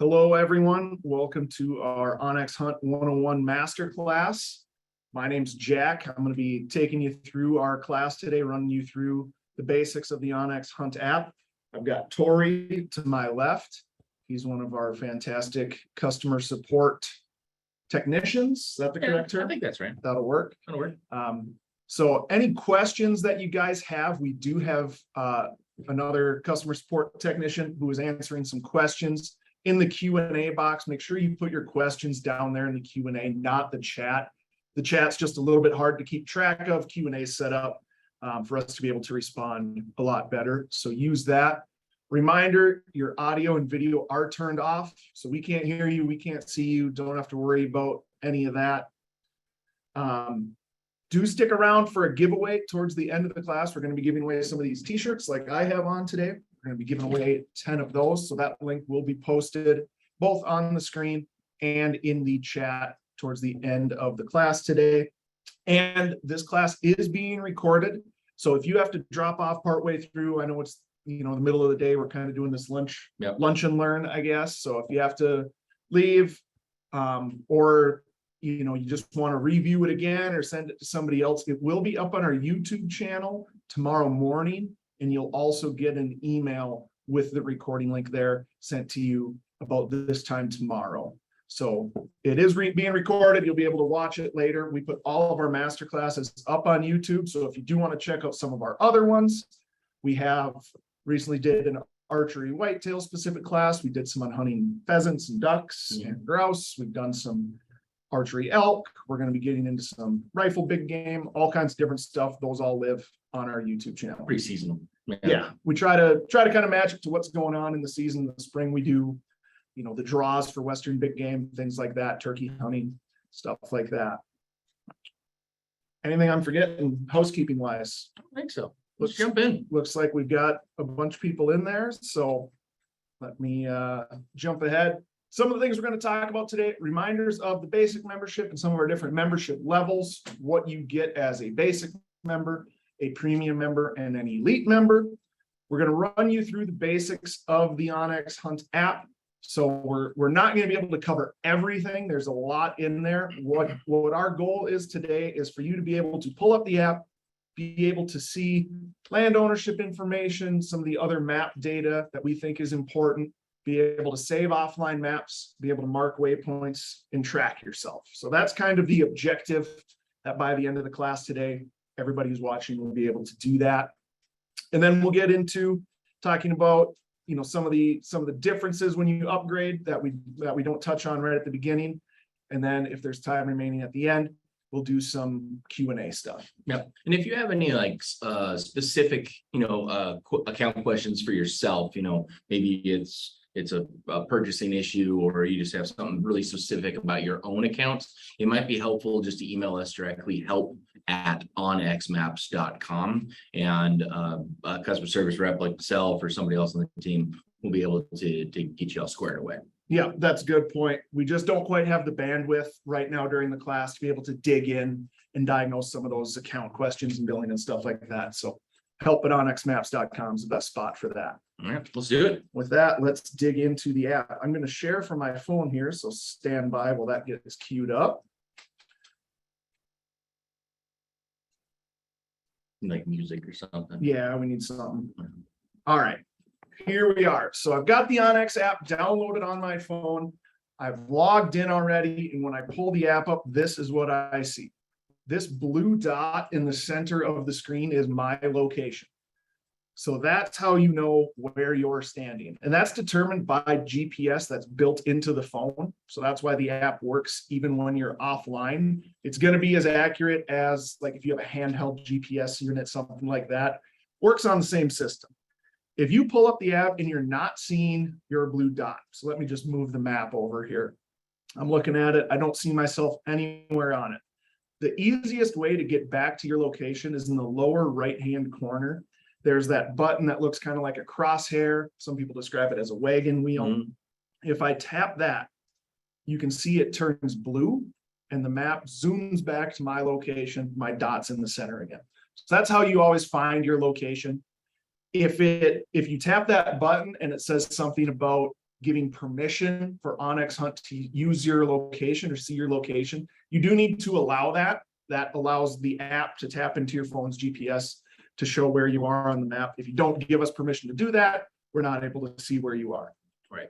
Hello, everyone. Welcome to our onX Hunt 101 Masterclass. My name's Jack. I'm going to be taking you through our class today, running you through the basics of the onX Hunt app. I've got Tori to my left. He's one of our fantastic customer support technicians. Is that the correct term? I think that's right. That'll work. That'll work. So any questions that you guys have, we do have another customer support technician who is answering some questions in the Q&A box. Make sure you put your questions down there in the Q&A, not the chat. The chat's just a little bit hard to keep track of. Q&A is set up for us to be able to respond a lot better. So use that. Reminder, your audio and video are turned off. So we can't hear you. We can't see you. Don't have to worry about any of that. Do stick around for a giveaway towards the end of the class. We're going to be giving away some of these t-shirts like I have on today. We're going to be giving away 10 of those. So that link will be posted both on the screen and in the chat towards the end of the class today. And this class is being recorded. So if you have to drop off partway through, I know it's, the middle of the day, we're kind of doing this lunch and learn, I guess. So if you have to leave or you just want to review it again or send it to somebody else, it will be up on our YouTube channel tomorrow morning. And you'll also get an email with the recording link there sent to you about this time tomorrow. So it is being recorded. You'll be able to watch it later. We put all of our master classes up on YouTube. So if you do want to check out some of our other ones, we have recently did an archery whitetail specific class. We did some on hunting pheasants and ducks and grouse. We've done some archery elk. We're going to be getting into some rifle big game, all kinds of different stuff. Those all live on our YouTube channel. Pretty seasonal. Yeah, we try to kind of match it to what's going on in the season. In the spring, we do, the draws for Western big game, things like that, turkey hunting, stuff like that. Anything I'm forgetting housekeeping wise? I think so. Let's jump in. Looks like we've got a bunch of people in there. So let me jump ahead. Some of the things we're going to talk about today, reminders of the basic membership and some of our different membership levels, what you get as a basic member, a premium member, and an elite member. We're going to run you through the basics of the onX Hunt app. So we're not going to be able to cover everything. There's a lot in there. What our goal is today is for you to be able to pull up the app, be able to see land ownership information, some of the other map data that we think is important, be able to save offline maps, be able to mark waypoints and track yourself. So that's kind of the objective, that by the end of the class today, everybody who's watching will be able to do that. And then we'll get into talking about, some of the differences when you upgrade that we don't touch on right at the beginning. And then if there's time remaining at the end, we'll do some Q&A stuff. Yeah. And if you have any specific, account questions for yourself, maybe it's a purchasing issue, or you just have something really specific about your own account, it might be helpful just to email us directly, help@onxmaps.com, and a customer service rep like myself or somebody else on the team will be able to get you all squared away. Yeah, that's a good point. We just don't quite have the bandwidth right now during the class to be able to dig in and diagnose some of those account questions and billing and stuff like that. So help@onxmaps.com is the best spot for that. All right, let's do it. With that, let's dig into the app. I'm going to share from my phone here, so stand by while that gets queued up. Like music or something. Yeah, we need something. All right, here we are. So I've got the onX app downloaded on my phone. I've logged in already, and when I pull the app up, this is what I see. This blue dot in the center of the screen is my location. So that's how you know where you're standing. And that's determined by GPS that's built into the phone. So that's why the app works even when you're offline. It's going to be as accurate as like if you have a handheld GPS unit, something like that. Works on the same system. If you pull up the app and you're not seeing your blue dot, so let me just move the map over here. I'm looking at it. I don't see myself anywhere on it. The easiest way to get back to your location is in the lower right-hand corner. There's that button that looks kind of like a crosshair. Some people describe it as a wagon wheel. If I tap that, you can see it turns blue and the map zooms back to my location. My dot's in the center again. So that's how you always find your location. If you tap that button and it says something about giving permission for onX Hunt to use your location or see your location. You do need to allow that. That allows the app to tap into your phone's GPS to show where you are on the map. If you don't give us permission to do that, we're not able to see where you are. Right.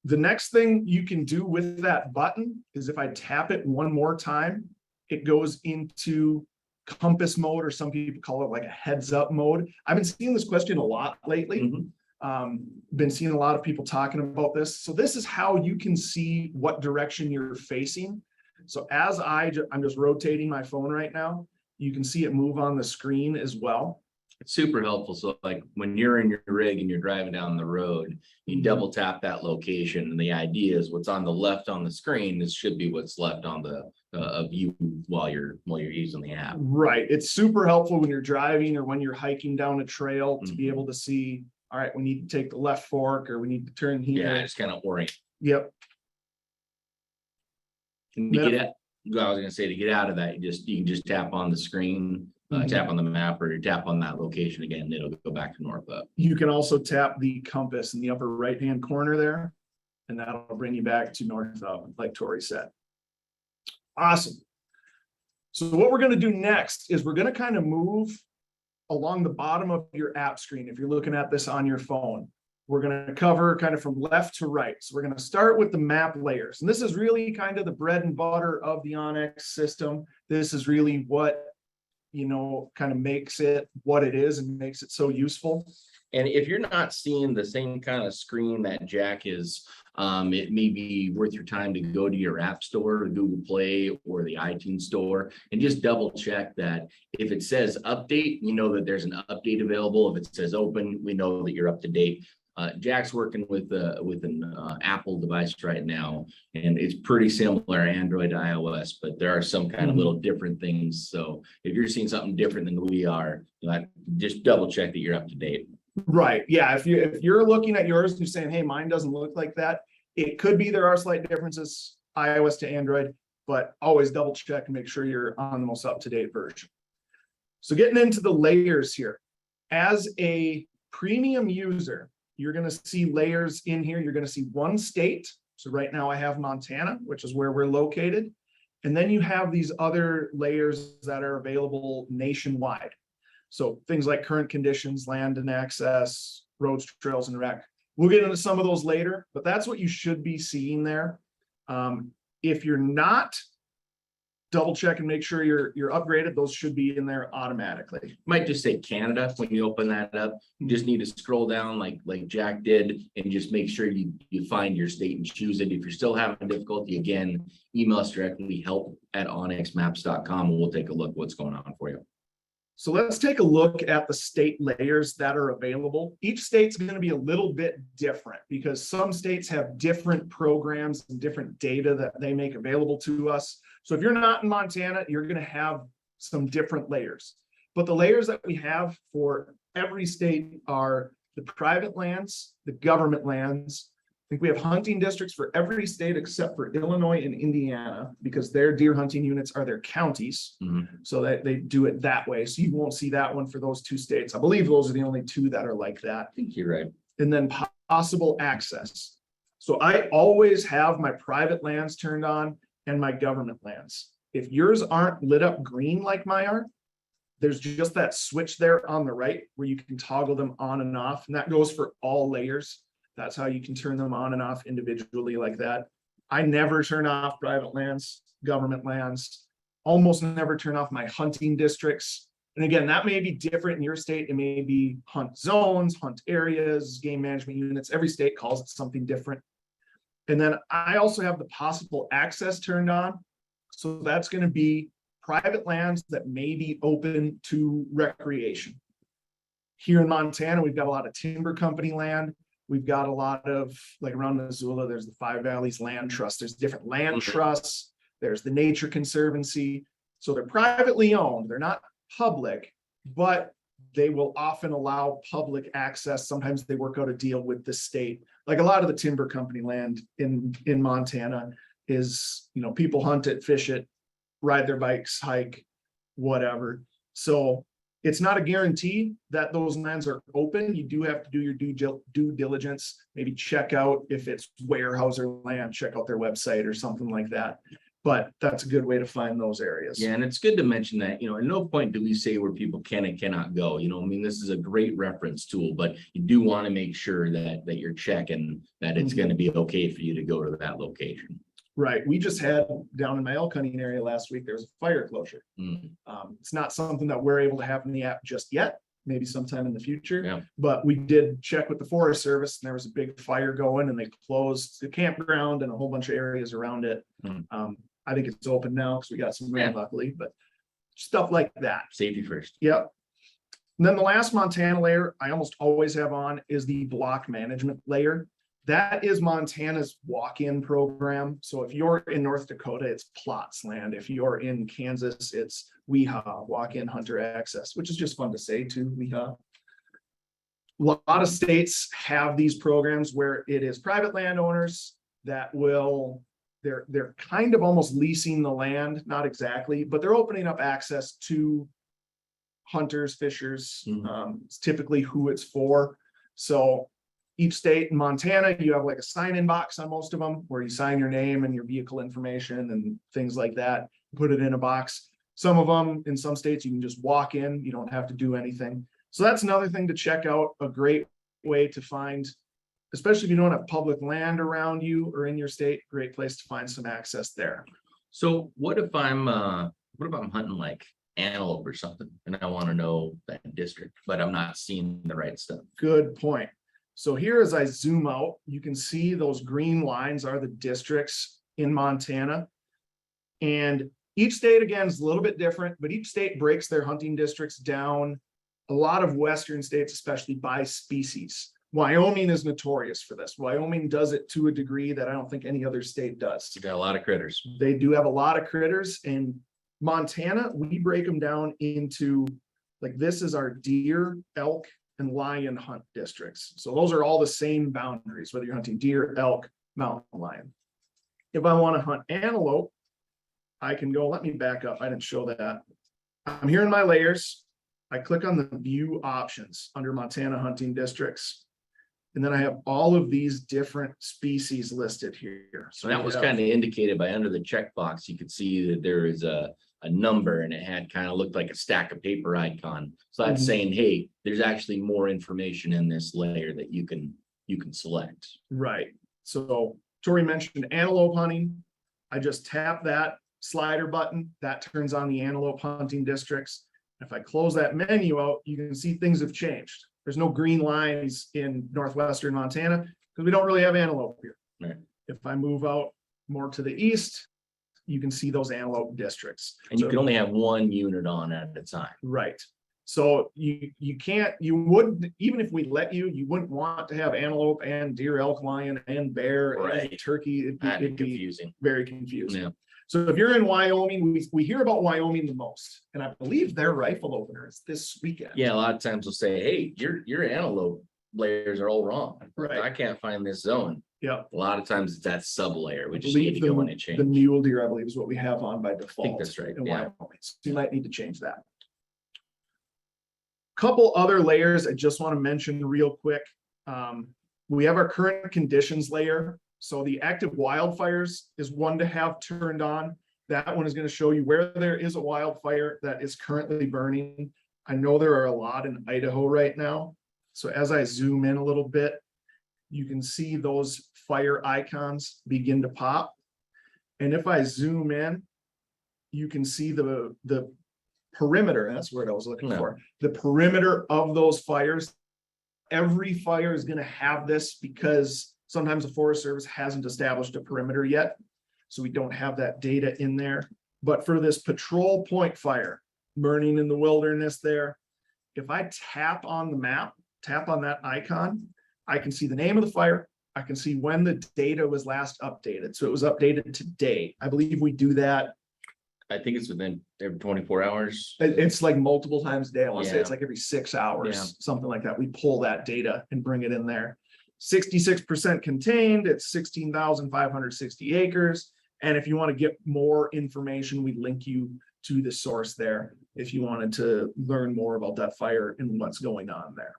The next thing you can do with that button is if I tap it one more time, it goes into compass mode, or some people call it like a heads up mode. I've been seeing this question a lot lately. Been seeing a lot of people talking about this. So this is how you can see what direction you're facing. So as I'm just rotating my phone right now, you can see it move on the screen as well. It's super helpful. So like when you're in your rig and you're driving down the road, you double tap that location. And the idea is what's on the left on the screen, this should be what's left on the of you while you're using the app. Right. It's super helpful when you're driving or when you're hiking down a trail to be able to see, all right, we need to take the left fork or we need to turn here. Yeah, just kind of orient. Yep. And to get at, I was gonna say, to get out of that, you can just tap on the screen, tap on the map, or you tap on that location again, and it'll go back to north up. You can also tap the compass in the upper right hand corner there, and that'll bring you back to north up, like Tori said. Awesome. So what we're going to do next is we're going to kind of move along the bottom of your app screen. If you're looking at this on your phone, we're going to cover kind of from left to right. So we're going to start with the map layers. And this is really kind of the bread and butter of the onX system. This is really what, kind of makes it what it is and makes it so useful. And if you're not seeing the same kind of screen that Jack is, it may be worth your time to go to your app store, Google Play, or the iTunes store, and just double check that if it says update, you know that there's an update available. If it says open, we know that you're up to date. Jack's working with an Apple device right now, and it's pretty similar Android to iOS, but there are some kind of little different things. So if you're seeing something different than we are, just double check that you're up to date. Right. Yeah. If you're looking at yours and you're saying, hey, mine doesn't look like that, it could be there are slight differences, iOS to Android, but always double check and make sure you're on the most up-to-date version. So getting into the layers here, as a premium user, you're going to see layers in here. You're going to see one state. So right now I have Montana, which is where we're located. And then you have these other layers that are available nationwide. So things like current conditions, land and access, roads, trails, and rec. We'll get into some of those later, but that's what you should be seeing there. If you're not, double check and make sure you're upgraded. Those should be in there automatically. Might just say Canada when you open that up. You just need to scroll down like Jack did and just make sure you find your state and choose it. If you're still having difficulty, again, email us directly, help@onxmaps.com, and we'll take a look what's going on for you. So let's take a look at the state layers that are available. Each state's going to be a little bit different because some states have different programs and different data that they make available to us. So if you're not in Montana, you're going to have some different layers. But the layers that we have for every state are the private lands, the government lands. I think we have hunting districts for every state except for Illinois and Indiana because their deer hunting units are their counties. So that they do it that way. So you won't see that one for those two states. I believe those are the only two that are like that. I think you're right. And then possible access. So I always have my private lands turned on and my government lands. If yours aren't lit up green like mine are, there's just that switch there on the right where you can toggle them on and off. And that goes for all layers. That's how you can turn them on and off individually like that. I never turn off private lands, government lands, almost never turn off my hunting districts. And again, that may be different in your state. It may be hunt zones, hunt areas, game management units. Every state calls it something different. And then I also have the possible access turned on. So that's going to be private lands that may be open to recreation. Here in Montana, we've got a lot of timber company land. We've got a lot of, like around Missoula, there's the Five Valleys Land Trust. There's different land trusts. There's the Nature Conservancy. So they're privately owned. They're not public, but they will often allow public access. Sometimes they work out a deal with the state. Like a lot of the timber company land in Montana is, people hunt it, fish it, ride their bikes, hike, whatever. So It's not a guarantee that those lands are open. You do have to do your due diligence, maybe check out if it's Weyerhaeuser land, check out their website or something like that. But that's a good way to find those areas. Yeah, and it's good to mention that, at no point do we say where people can and cannot go, I mean, this is a great reference tool, but you do want to make sure that you're checking that it's going to be okay for you to go to that location. Right. We just had down in my elk hunting area last week, there's a fire closure. Mm. It's not something that we're able to have in the app just yet, maybe sometime in the future. Yeah. But we did check with the Forest Service and there was a big fire going and they closed the campground and a whole bunch of areas around it. Mm. I think it's open now because we got some rain luckily, but stuff like that. Safety first. Yep. And then the last Montana layer I almost always have on is the block management layer. That is Montana's walk-in program. So if you're in North Dakota, it's plots land. If you're in Kansas, it's WIHA, walk-in hunter access, which is just fun to say too, WIHA. A lot of states have these programs where it is private landowners that will, they're kind of almost leasing the land, not exactly, but they're opening up access to hunters, fishers. It's typically who it's for. So each state in Montana, you have like a sign-in box on most of them where you sign your name and your vehicle information and things like that, put it in a box. Some of them, in some states, you can just walk in, you don't have to do anything. So that's another thing to check out, a great way to find, especially if you don't have public land around you or in your state, great place to find some access there. So what if I'm hunting like antelope or something and I want to know that district, but I'm not seeing the right stuff? Good point. So here, as I zoom out, you can see those green lines are the districts in Montana. And each state, again, is a little bit different, but each state breaks their hunting districts down. A lot of Western states, especially by species. Wyoming is notorious for this. Wyoming does it to a degree that I don't think any other state does. You got a lot of critters. They do have a lot of critters. In Montana, we break them down into, like, this is our deer, elk, and lion hunt districts. So those are all the same boundaries, whether you're hunting deer, elk, mountain lion. If I want to hunt antelope, I can go, let me back up. I didn't show that. I'm here in my layers. I click on the view options under Montana hunting districts. And then I have all of these different species listed here. So that was kind of indicated by under the checkbox. You could see that there is a number and it had kind of looked like a stack of paper icon. So that's saying, hey, there's actually more information in this layer that you can select. Right. So Tori mentioned antelope hunting. I just tap that slider button that turns on the antelope hunting districts. If I close that menu out, you can see things have changed. There's no green lines in northwestern Montana because we don't really have antelope here. Right. If I move out more to the east, you can see those antelope districts. And you can only have one unit on at a time. Right. So you wouldn't, even if we let you, you wouldn't want to have antelope and deer, elk, lion, and bear, and turkey. It'd be confusing. Very confusing. Yeah. So if you're in Wyoming, we hear about Wyoming the most, and I believe their rifle opener is this weekend. Yeah, a lot of times they'll say, hey, your antelope layers are all wrong. Right. I can't find this zone. Yeah. A lot of times it's that sub layer. We just need to go in and change. The mule deer, I believe, is what we have on by default. I think that's right. Yeah. So you might need to change that. Couple other layers I just want to mention real quick. We have our current conditions layer. So the active wildfires is one to have turned on. That one is going to show you where there is a wildfire that is currently burning. I know there are a lot in Idaho right now. So as I zoom in a little bit, you can see those fire icons begin to pop. And if I zoom in, you can see the perimeter. That's what I was looking for. The perimeter of those fires. Every fire is going to have this because sometimes the Forest Service hasn't established a perimeter yet. So we don't have that data in there. But for this patrol point fire burning in the wilderness there, if I tap on the map, tap on that icon, I can see the name of the fire. I can see when the data was last updated. So it was updated today. I believe we do that. I think it's within every 24 hours. It's like multiple times a day. I want to say it's like every 6 hours, something like that. We pull that data and bring it in there. 66% contained. It's 16,560 acres. And if you want to get more information, we link you to the source there if you wanted to learn more about that fire and what's going on there.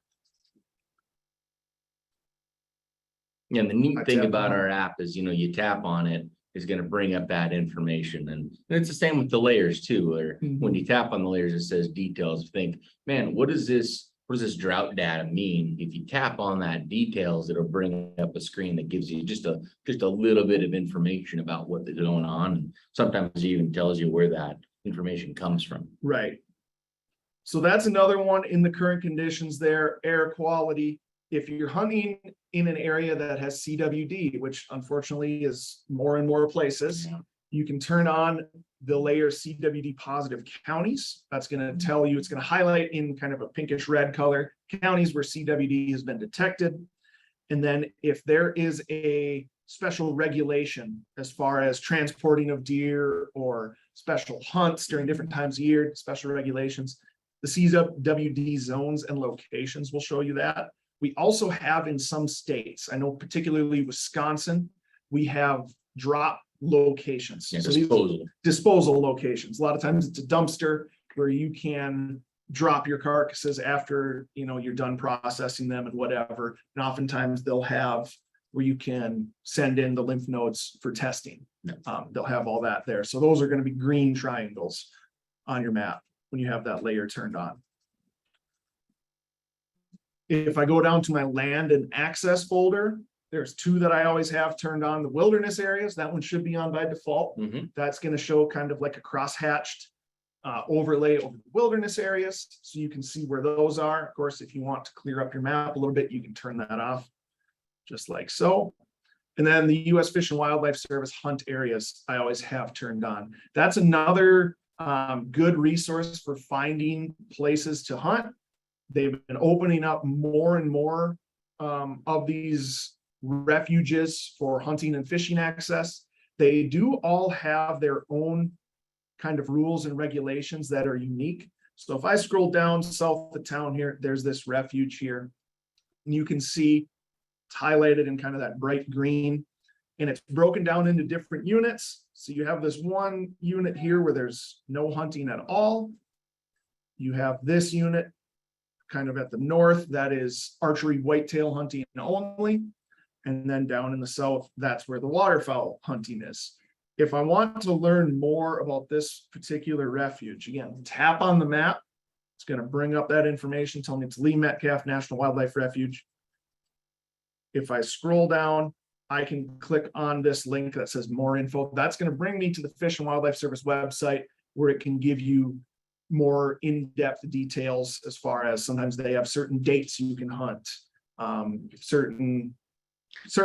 Yeah, and the neat I thing tap about on our app is, you tap on it, it's gonna bring up that information, and it's the same with the layers too, or when you tap on the layers, it says details. Think, man, what does this drought data mean? If you tap on that details, it'll bring up a screen that gives you just a little bit of information about what is going on. And sometimes it even tells you where that information comes from. Right. So that's another one in the current conditions there, air quality. If you're hunting in an area that has CWD, which unfortunately is more and more places, you can turn on the layer CWD positive counties. That's going to tell you, it's going to highlight in kind of a pinkish red color counties where CWD has been detected. And then if there is a special regulation as far as transporting of deer or special hunts during different times of year, special regulations, the CWD zones and locations will show you that. We also have in some states, I know particularly Wisconsin, we have drop locations. Yeah, So disposal locations. A lot of times it's a dumpster where you can drop your carcasses after, you're done processing them and whatever. And oftentimes they'll have where you can send in the lymph nodes for testing. They'll have all that there. So those are going to be green triangles on your map when you have that layer turned on. If I go down to my land and access folder, there's two that I always have turned on. The wilderness areas, that one should be on by default. That's going to show kind of like a cross-hatched overlay over the wilderness areas. So you can see where those are. Of course, if you want to clear up your map a little bit, you can turn that off just like so. And then the U.S. Fish and Wildlife Service hunt areas, I always have turned on. That's another good resource for finding places to hunt. They've been opening up more and more of these refuges for hunting and fishing access. They do all have their own kind of rules and regulations that are unique. So if I scroll down south of town here, there's this refuge here. And you can see it's highlighted in kind of that bright green, and it's broken down into different units. So you have this one unit here where there's no hunting at all. You have this unit kind of at the north, that is archery whitetail hunting only. And then down in the south, that's where the waterfowl hunting is. If I want to learn more about this particular refuge, again, tap on the map. It's going to bring up that information, telling me it's Lee Metcalf National Wildlife Refuge. If I scroll down, I can click on this link that says more info. That's going to bring me to the Fish and Wildlife Service website, where it can give you more in-depth details as far as sometimes they have certain dates you can hunt, certain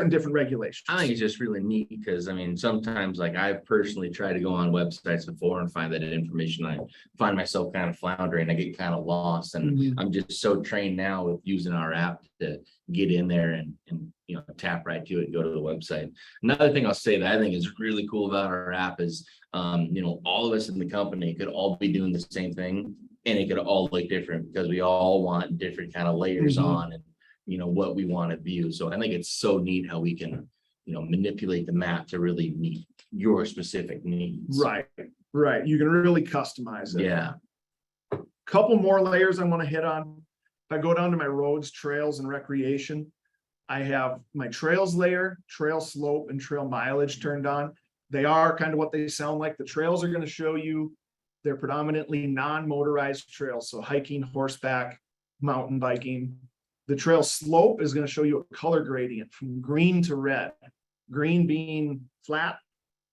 different regulations. I think it's just really neat because sometimes like I've personally tried to go on websites before and find that information. I find myself kind of floundering. I get kind of lost, and I'm just so trained now with using our app to get in there and tap right to it and go to the website. Another thing I'll say that I think is really cool about our app is all of us in the company could all be doing the same thing, and it could all look different because we all want different kind of layers on and what we want to view. So I think it's so neat how we can manipulate the map to really meet your specific needs. Right. You can really customize it. Yeah. Couple more layers I want to hit on. If I go down to my roads, trails, and recreation, I have my trails layer, trail slope, and trail mileage turned on. They are kind of what they sound like. The trails are going to show you they're predominantly non-motorized trails. So hiking, horseback, mountain biking. The trail slope is going to show you a color gradient from green to red. Green being flat,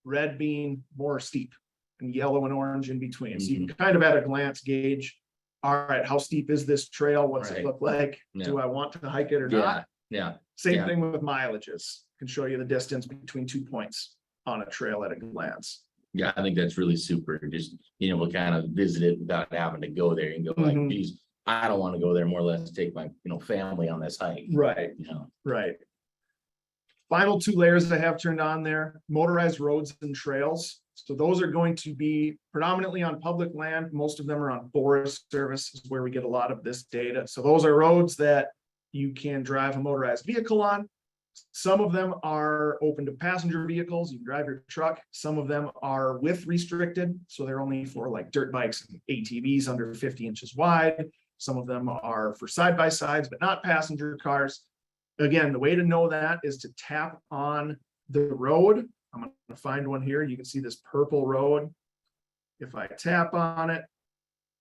red being more steep, and yellow and orange in between. So you can kind of at a glance gauge, all right, how steep is this trail? What's it look like? Do I want to hike it or not? Yeah. Same thing with mileages. Can show you the distance between 2 points on a trail at a glance. Yeah, I think that's really super. Just being able to kind of visit it without having to go there and go like, geez, I don't want to go there, more or less take my family on this hike. Right. Right. Final two layers that I have turned on there, motorized roads and trails. So those are going to be predominantly on public land. Most of them are on Forest Service, is where we get a lot of this data. So those are roads that you can drive a motorized vehicle on. Some of them are open to passenger vehicles. You can drive your truck. Some of them are width restricted. So they're only for like dirt bikes and ATVs under 50 inches wide. Some of them are for side-by-sides, but not passenger cars. Again, the way to know that is to tap on the road. I'm going to find one here. You can see this purple road. If I tap on it,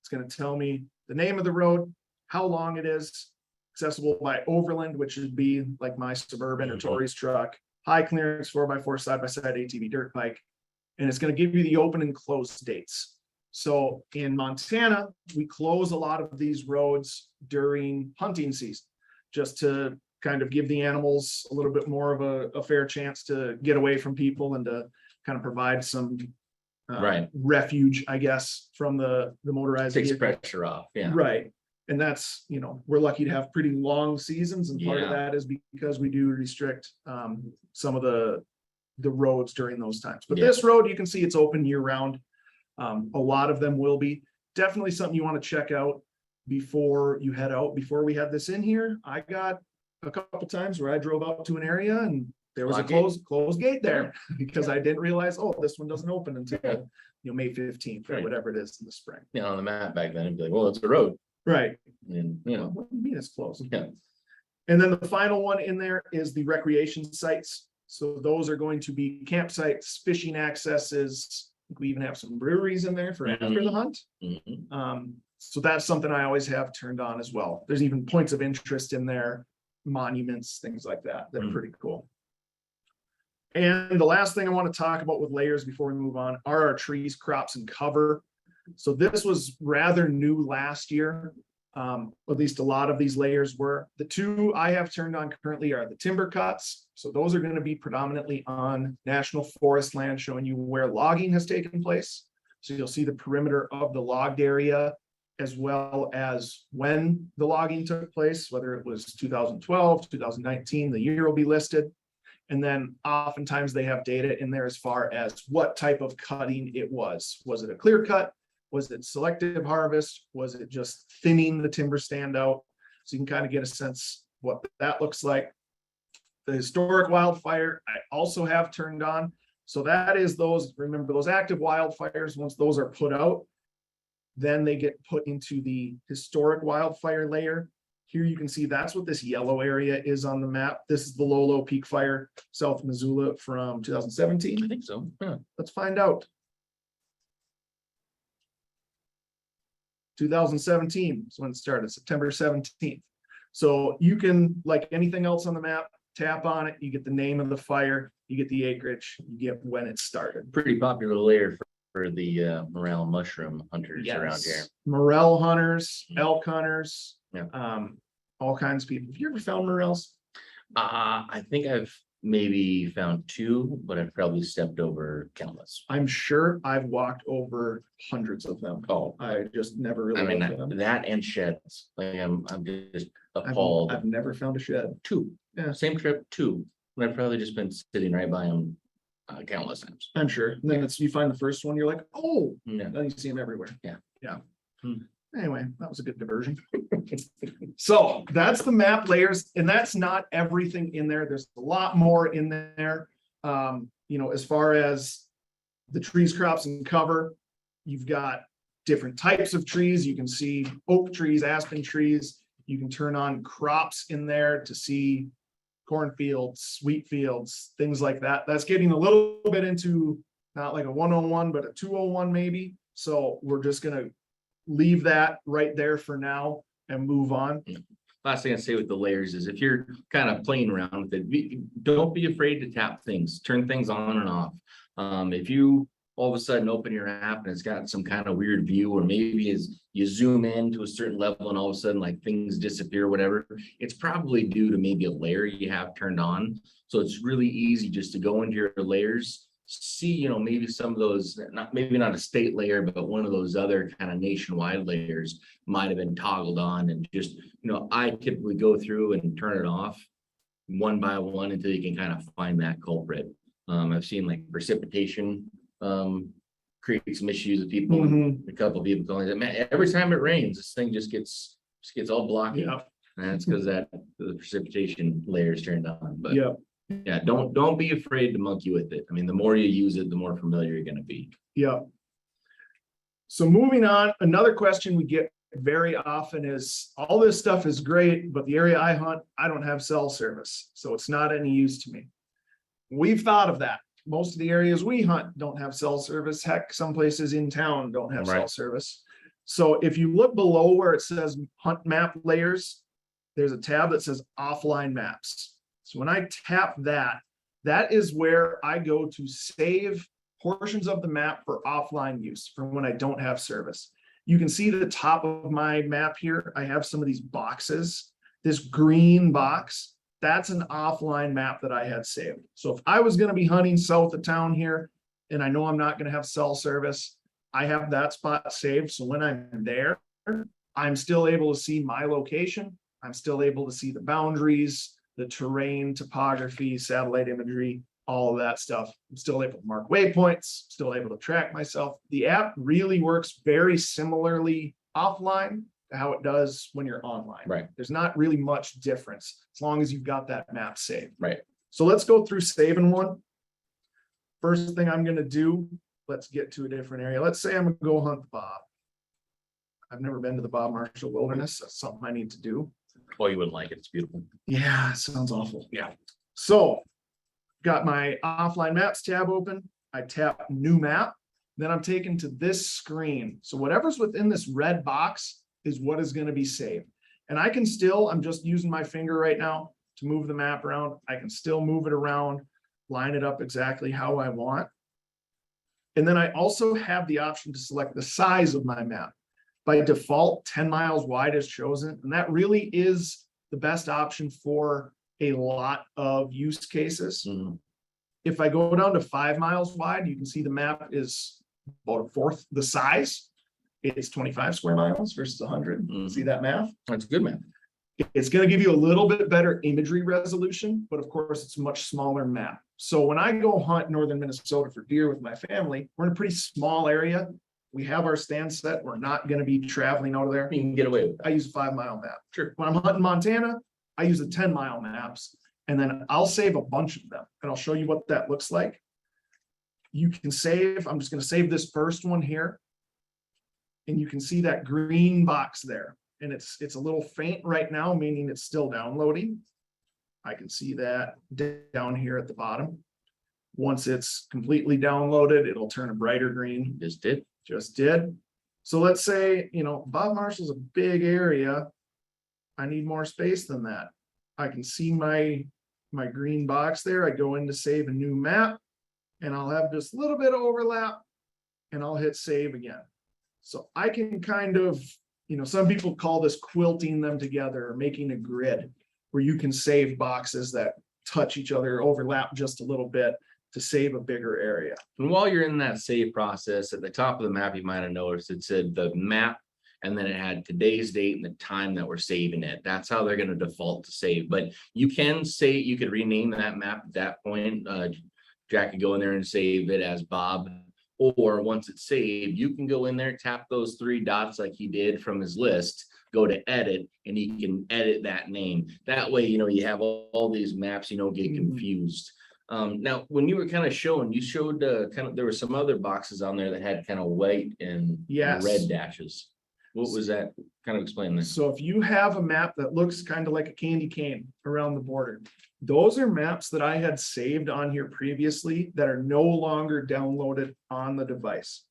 it's going to tell me the name of the road, how long it is, accessible by overland, which would be like my Suburban or Tories truck, high clearance 4x4 side-by-side ATV dirt bike. And it's going to give you the open and close dates. So in Montana, we close a lot of these roads during hunting season, just to kind of give the animals a little bit more of a fair chance to get away from people and to kind of provide some refuge, I guess, from the motorized Takes vehicle. pressure off. Yeah. Right. And that's, we're lucky to have pretty long seasons. And part of that is because we do restrict some of the roads during those times. But this road, you can see it's open year round. A lot of them will be. Definitely something you want to check out before you head out. Before we had this in here, I got a couple times where I drove out to an area and there was a closed gate there because I didn't realize, oh, this one doesn't open until May 15th or whatever it is in the spring. Yeah, on the map back then, it'd be like, well, it's a road. Right. And What do you mean it's closed? Yeah. And then the final one in there is the recreation sites. So those are going to be campsites, fishing accesses. We even have some breweries in there for after the hunt. So that's something I always have turned on as well. There's even points of interest in there, monuments, things like that. They're pretty cool. And the last thing I want to talk about with layers before we move on are our trees, crops, and cover. So this was rather new last year. At least a lot of these layers were. The two I have turned on currently are the timber cuts. So those are going to be predominantly on national forest land, showing you where logging has taken place. So you'll see the perimeter of the logged area, as well as when the logging took place, whether it was 2012, 2019, the year will be listed. And then oftentimes they have data in there as far as what type of cutting it was. Was it a clear cut? Was it selective harvest? Was it just thinning the timber stand out? So you can kind of get a sense what that looks like. The historic wildfire, I also have turned on. So that is those, remember those active wildfires, once those are put out, then they get put into the historic wildfire layer. Here you can see that's what this yellow area is on the map. This is the Lolo Peak Fire, South Missoula from 2017. I think so. Yeah. Let's find out. 2017 is when it started, September 17th. So you can, like anything else on the map, tap on it, you get the name of the fire, you get the acreage, you get when it started. Pretty popular layer for the morel mushroom hunters around here. Morel hunters, elk hunters, Yeah. All kinds of people. Have you ever found morels? I think I've maybe found two, but I've probably stepped over countless. I'm sure I've walked over hundreds of them. Oh, I just never really I mean, looked at them. that and sheds. Like I'm just appalled. I've never found a shed. Two. Yeah. Same trip, two. And I've probably just been sitting right by them countless times. I'm sure. And then you find the first one, you're like, oh, Yeah. then you see them everywhere. Yeah. Yeah. Hmm. Anyway, that was a good diversion. So that's the map layers, and that's not everything in there. There's a lot more in there. As far as the trees, crops, and cover, you've got different types of trees. You can see oak trees, aspen trees. You can turn on crops in there to see cornfields, wheat fields, things like that. That's getting a little bit into not like a 101, but a 201 maybe. So we're just going to leave that right there for now and move on. Last thing I say with the layers is if you're kind of playing around with it, don't be afraid to tap things, turn things on and off. If you all of a sudden open your app and it's got some kind of weird view, or maybe as you zoom in to a certain level and all of a sudden like things disappear, whatever, it's probably due to maybe a layer you have turned on. So it's really easy just to go into your layers, see, maybe some of those, maybe not a state layer, but one of those other kind of nationwide layers might have been toggled on, and just, I typically go through and turn it off one by one until you can kind of find that culprit. I've seen like precipitation create some issues with people. A couple of people calling it, man, every time it rains, this thing just gets all blocky. Yeah. That's because the precipitation layer is turned on, but Yep, yeah, don't be afraid to monkey with it. I mean, the more you use it, the more familiar you're gonna be. yep. So moving on, another question we get very often is, all this stuff is great, but the area I hunt, I don't have cell service, so it's not any use to me. We've thought of that. Most of the areas we hunt don't have cell service. Heck, some places in town don't have cell Right. service. So if you look below where it says hunt map layers, there's a tab that says offline maps. So when I tap that, that is where I go to save portions of the map for offline use for when I don't have service. You can see the top of my map here. I have some of these boxes. This green box, that's an offline map that I had saved. So if I was going to be hunting south of town here, and I know I'm not going to have cell service, I have that spot saved. So when I'm there, I'm still able to see my location. I'm still able to see the boundaries, the terrain, topography, satellite imagery, all of that stuff. I'm still able to mark waypoints, still able to track myself. The app really works very similarly offline to how it does when you're online. Right. There's not really much difference as long as you've got that map saved. Right. So let's go through saving one. First thing I'm going to do, let's get to a different area. Let's say I'm going to go hunt the Bob. I've never been to the Bob Marshall Wilderness. That's something I need to do. Oh, you wouldn't like it. It's beautiful. Yeah, it sounds awful. Yeah. So got my offline maps tab open. I tap new map. Then I'm taken to this screen. So whatever's within this red box is what is going to be saved. And I can still, I'm just using my finger right now to move the map around. I can still move it around, line it up exactly how I want. And then I also have the option to select the size of my map. By default, 10 miles wide is chosen. And that really is the best option for a lot of use cases. Mhm. If I go down to 5 miles wide, you can see the map is about a fourth the size. It's 25 square miles versus 100. See that math? That's good, man. It's going to give you a little bit better imagery resolution, but of course it's a much smaller map. So when I go hunt northern Minnesota for deer with my family, we're in a pretty small area. We have our stand set. We're not going to be traveling out of there. You can get away with that. I use a 5 mile map. Sure. When I'm hunting Montana, I use the 10 mile maps, and then I'll save a bunch of them, and I'll show you what that looks like. You can save, I'm just going to save this first one here. And you can see that green box there, and it's a little faint right now, meaning it's still downloading. I can see that down here at the bottom. Once it's completely downloaded, it'll turn a brighter green. Just did. So let's say, Bob Marshall's a big area. I need more space than that. I can see my green box there. I go in to save a new map, and I'll have just a little bit of overlap, and I'll hit save again. So I can kind of, some people call this quilting them together or making a grid where you can save boxes that touch each other, overlap just a little bit to save a bigger area. And while you're in that save process, at the top of the map, you might have noticed it said the map, and then it had today's date and the time that we're saving it. That's how they're going to default to save. But you can say, you could rename that map at that point. Jack could go in there and save it as Bob. Or once it's saved, you can go in there, tap those 3 dots like he did from his list, go to edit, and he can edit that name. That way, you have all these maps, you don't get confused. Now, when you were kind of showing, you showed there were some other boxes on there that had kind of white and Yes. red dashes. What was that? Kind of explain this. So if you have a map that looks kind of like a candy cane around the border, those are maps that I had saved on here previously that are no longer downloaded on the device.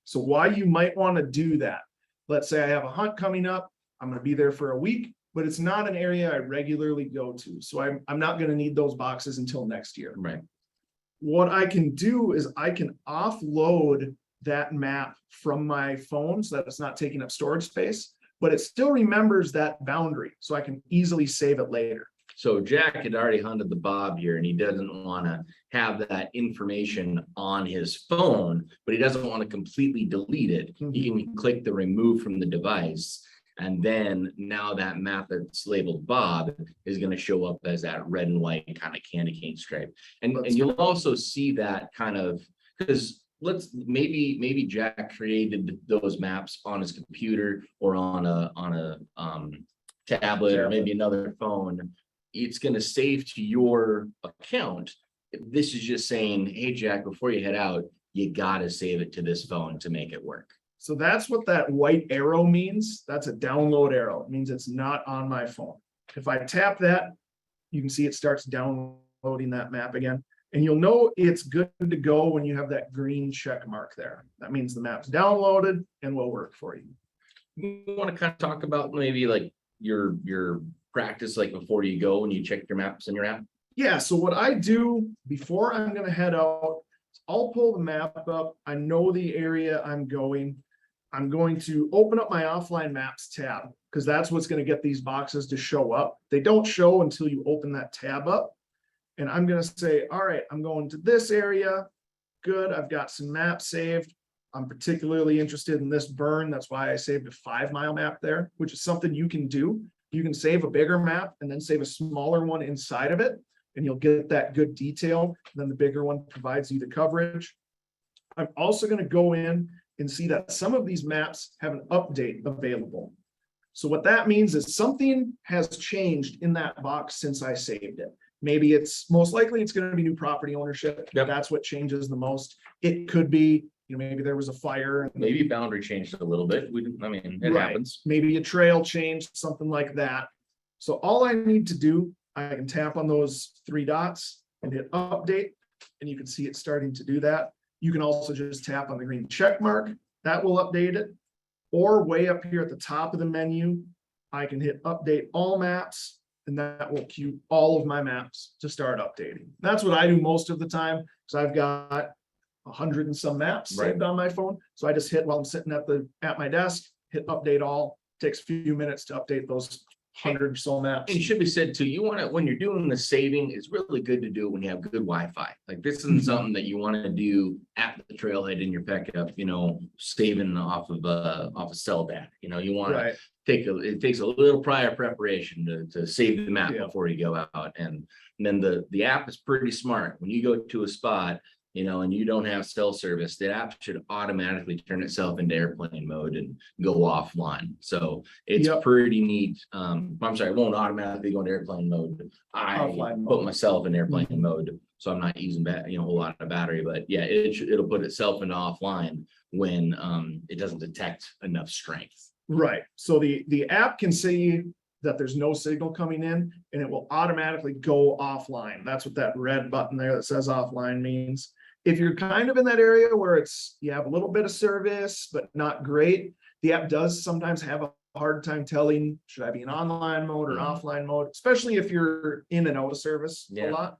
So why you might want to do that, let's say I have a hunt coming up, I'm going to be there for a week, but it's not an area I regularly go to. So I'm not going to need those boxes until next year. Right. What I can do is I can offload that map from my phone so that it's not taking up storage space, but it still remembers that boundary. So I can easily save it later. So Jack had already hunted the Bob here, and he doesn't want to have that information on his phone, but he doesn't want to completely delete it. He can click the remove from the device. And then now that map that's labeled Bob is going to show up as that red and white kind of candy cane stripe. And you'll also see that kind of, because maybe Jack created those maps on his computer or on a tablet or maybe another phone, it's gonna save to your account. This is just saying, hey, Jack, before you head out, you gotta save it to this phone to make it work. So that's what that white arrow means. That's a download arrow. It means it's not on my phone. If I tap that, you can see it starts downloading that map again. And you'll know it's good to go when you have that green check mark there. That means the map's downloaded and will work for you. You want to kind of talk about maybe like your practice, like before you go and you check your maps in your app? Yeah, so what I do before I'm gonna head out, I'll pull the map up. I know the area I'm going. I'm going to open up my offline maps tab because that's what's going to get these boxes to show up. They don't show until you open that tab up. And I'm going to say, all right, I'm going to this area. Good. I've got some maps saved. I'm particularly interested in this burn. That's why I saved a 5-mile map there, which is something you can do. You can save a bigger map and then save a smaller one inside of it, and you'll get that good detail. And then the bigger one provides you the coverage. I'm also going to go in and see that some of these maps have an update available. So what that means is something has changed in that box since I saved it. Maybe it's most likely it's going to be new property ownership. Yep. That's what changes the most. It could be, maybe there was a fire. And maybe boundary changed a little bit. It right. happens. Maybe a trail changed, something like that. So all I need to do, I can tap on those 3 dots and hit update, and you can see it starting to do that. You can also just tap on the green check mark. That will update it. Or way up here at the top of the menu, I can hit update all maps, and that will cue all of my maps to start updating. That's what I do most of the time, because I've got 100 and some maps saved on my phone. So I just hit while I'm sitting at my desk, hit update all. Takes a few minutes to update those 100 or so maps. And it should be said too, you want to, when you're doing the saving, it's really good to do it when you have good Wi-Fi. Like this isn't something that you want to do at the trailhead in your pickup, saving off of cell data. You want to it takes a little prior preparation to save the map before you go out. And then the app is pretty smart. When you go to a spot, and you don't have cell service, the app should automatically turn itself into airplane mode and go offline. So it's pretty neat. I'm sorry, it won't automatically go into airplane mode. I put myself in airplane mode, so I'm not using a whole lot of battery. But yeah, it'll put itself into offline when it doesn't detect enough strength. Right. So the app can see that there's no signal coming in, and it will automatically go offline. That's what that red button there that says offline means. If you're kind of in that area where you have a little bit of service, but not great, the app does sometimes have a hard time telling, should I be in online mode or offline mode, especially if you're in and out of service a lot.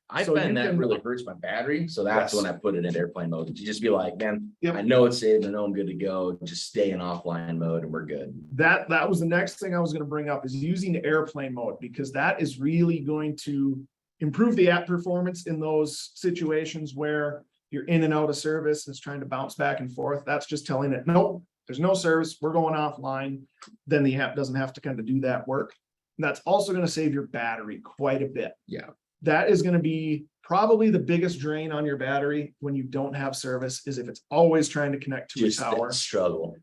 I find that really hurts my battery. So that's when I put it in airplane mode. You just be like, man, I know it's saved. I know I'm good to go. Just stay in offline mode and we're good. That was the next thing I was going to bring up, is using airplane mode, because that is really going to improve the app performance in those situations where you're in and out of service and it's trying to bounce back and forth. That's just telling it, nope, there's no service, we're going offline. Then the app doesn't have to kind of do that work. And that's also going to save your battery quite a bit. Yeah. That is going to be probably the biggest drain on your battery when you don't have service, is if it's always trying to connect to a tower. Struggle.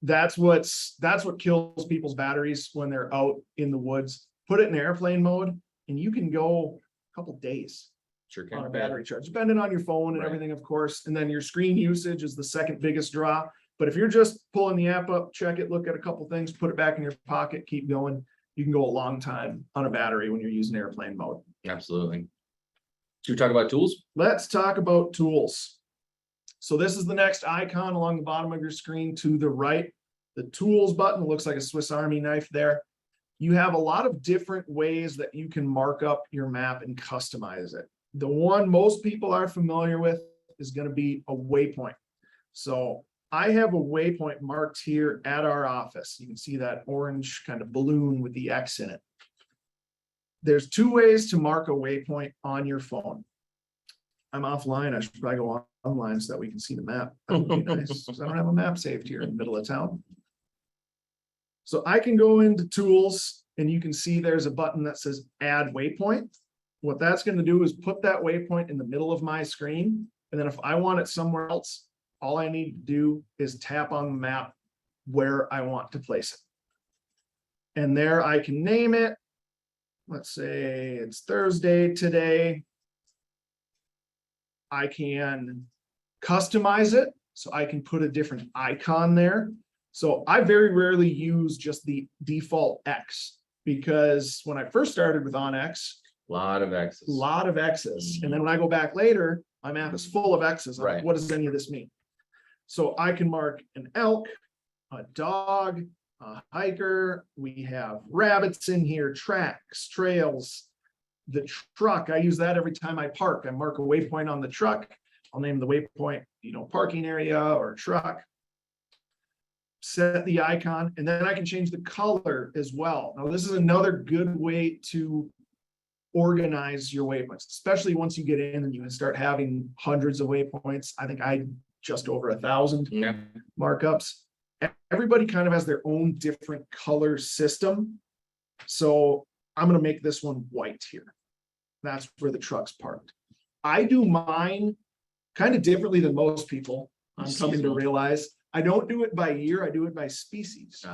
That's what kills people's batteries when they're out in the woods. Put it in airplane mode, and you can go a couple days on a battery charge, depending on your phone and everything, of course. And then your screen usage is the second biggest draw. But if you're just pulling the app up, check it, look at a couple things, put it back in your pocket, keep going, you can go a long time on a battery when you're using airplane mode. Absolutely. Should we talk about tools? Let's talk about tools. So this is the next icon along the bottom of your screen to the right. The tools button looks like a Swiss Army knife there. You have a lot of different ways that you can mark up your map and customize it. The one most people are familiar with is going to be a waypoint. So I have a waypoint marked here at our office. You can see that orange kind of balloon with the X in it. There's 2 ways to mark a waypoint on your phone. I'm offline. I should probably go online so that we can see the map. That would be nice, because I don't have a map saved here in the middle of town. So I can go into tools, and you can see there's a button that says add waypoint. What that's going to do is put that waypoint in the middle of my screen. And then if I want it somewhere else, all I need to do is tap on the map where I want to place it. And there I can name it. Let's say it's Thursday today. I can customize it. So I can put a different icon there. So I very rarely use just the default X, because when I first started with onX, A lot of X's. a lot of X's. And then when I go back later, my map is full of X's. I'm like, Right. what does any of this mean? So I can mark an elk, a dog, a hiker. We have rabbits in here, tracks, trails, the truck. I use that every time I park. I mark a waypoint on the truck. I'll name the waypoint, parking area or truck. Set the icon, and then I can change the color as well. Now, this is another good way to organize your waypoints, especially once you get in and you start having hundreds of waypoints. I think I just over 1,000 Yeah. markups. Everybody kind of has their own different color system. So I'm going to make this one white here. That's where the truck's parked. I do mine kind of differently than most people. I'm coming to realize I don't do it by year, I do it by species.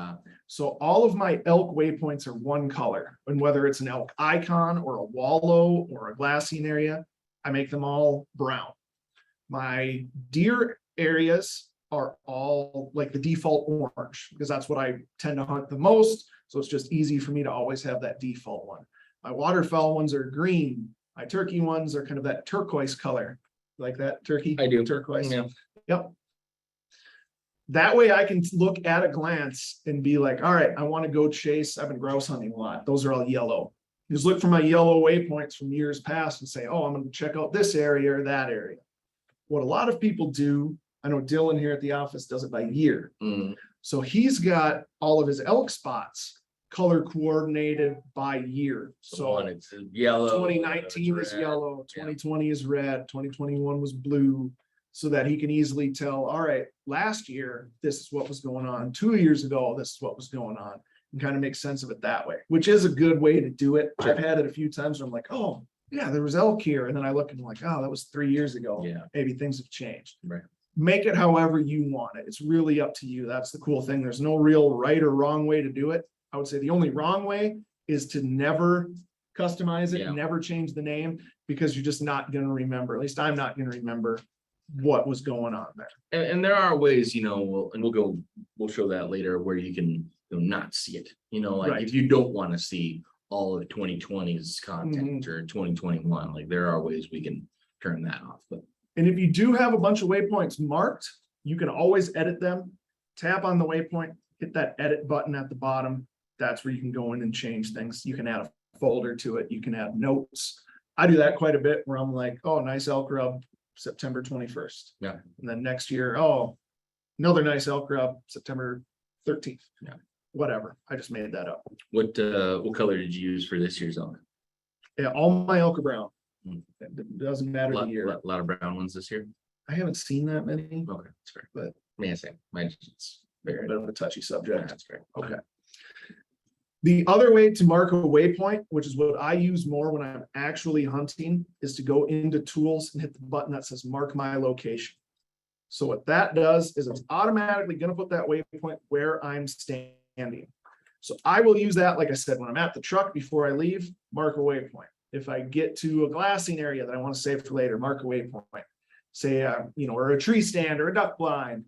So all of my elk waypoints are one color, and whether it's an elk icon or a wallow or a glassing area, I make them all brown. My deer areas are all like the default orange, because that's what I tend to hunt the most. So it's just easy for me to always have that default one. My waterfowl ones are green. My turkey ones are kind of that turquoise color. Like that turkey? I do. Turquoise. Yeah. Yep. That way I can look at a glance and be like, all right, I want to go chase. I've been grouse hunting a lot. Those are all yellow. Just look for my yellow waypoints from years past and say, oh, I'm going to check out this area or that area. What a lot of people do, I know Dylan here at the office does it by year. So he's got all of his elk spots color coordinated by year. So it's yellow. 2019 is yellow, 2020 is red, 2021 was blue, so that he can easily tell, all right, last year, this is what was going on. 2 years ago, this is what was going on, and kind of make sense of it that way, which is a good way to do it. Sure. I've had it a few times where I'm like, oh, yeah, there was elk here. And then I look and I'm like, oh, that was 3 years ago. Yeah. Maybe things have changed. Right. Make it however you want it. It's really up to you. That's the cool thing. There's no real right or wrong way to do it. I would say the only wrong way is to never customize it, Yeah. never change the name, because you're just not going to remember. At least I'm not going to remember what was going on there. And there are ways, we'll show that later, where you can not see it. Like Right. if you don't want to see all of 2020's content or 2021, like there are ways we can turn that off. But And if you do have a bunch of waypoints marked, you can always edit them. Tap on the waypoint, hit that edit button at the bottom. That's where you can go in and change things. You can add a folder to it. You can add notes. I do that quite a bit, where I'm like, oh, nice elk rub, September 21st. Yeah. And then next year, oh, another nice elk rub, September 13th. Yeah. Whatever. I just made that up. what color did you use for this year's elk? Yeah, all my elk are brown. Hmm. It doesn't matter the year. A lot of brown ones this year. I haven't seen that many. Okay, that's fair. But- same. It's A very. bit of a touchy subject. That's fair. Okay. The other way to mark a waypoint, which is what I use more when I'm actually hunting, is to go into tools and hit the button that says mark my location. So what that does is it's automatically going to put that waypoint where I'm standing. So I will use that, like I said, when I'm at the truck before I leave, mark a waypoint. If I get to a glassing area that I want to save for later, mark a waypoint. Say, or a tree stand or a duck blind.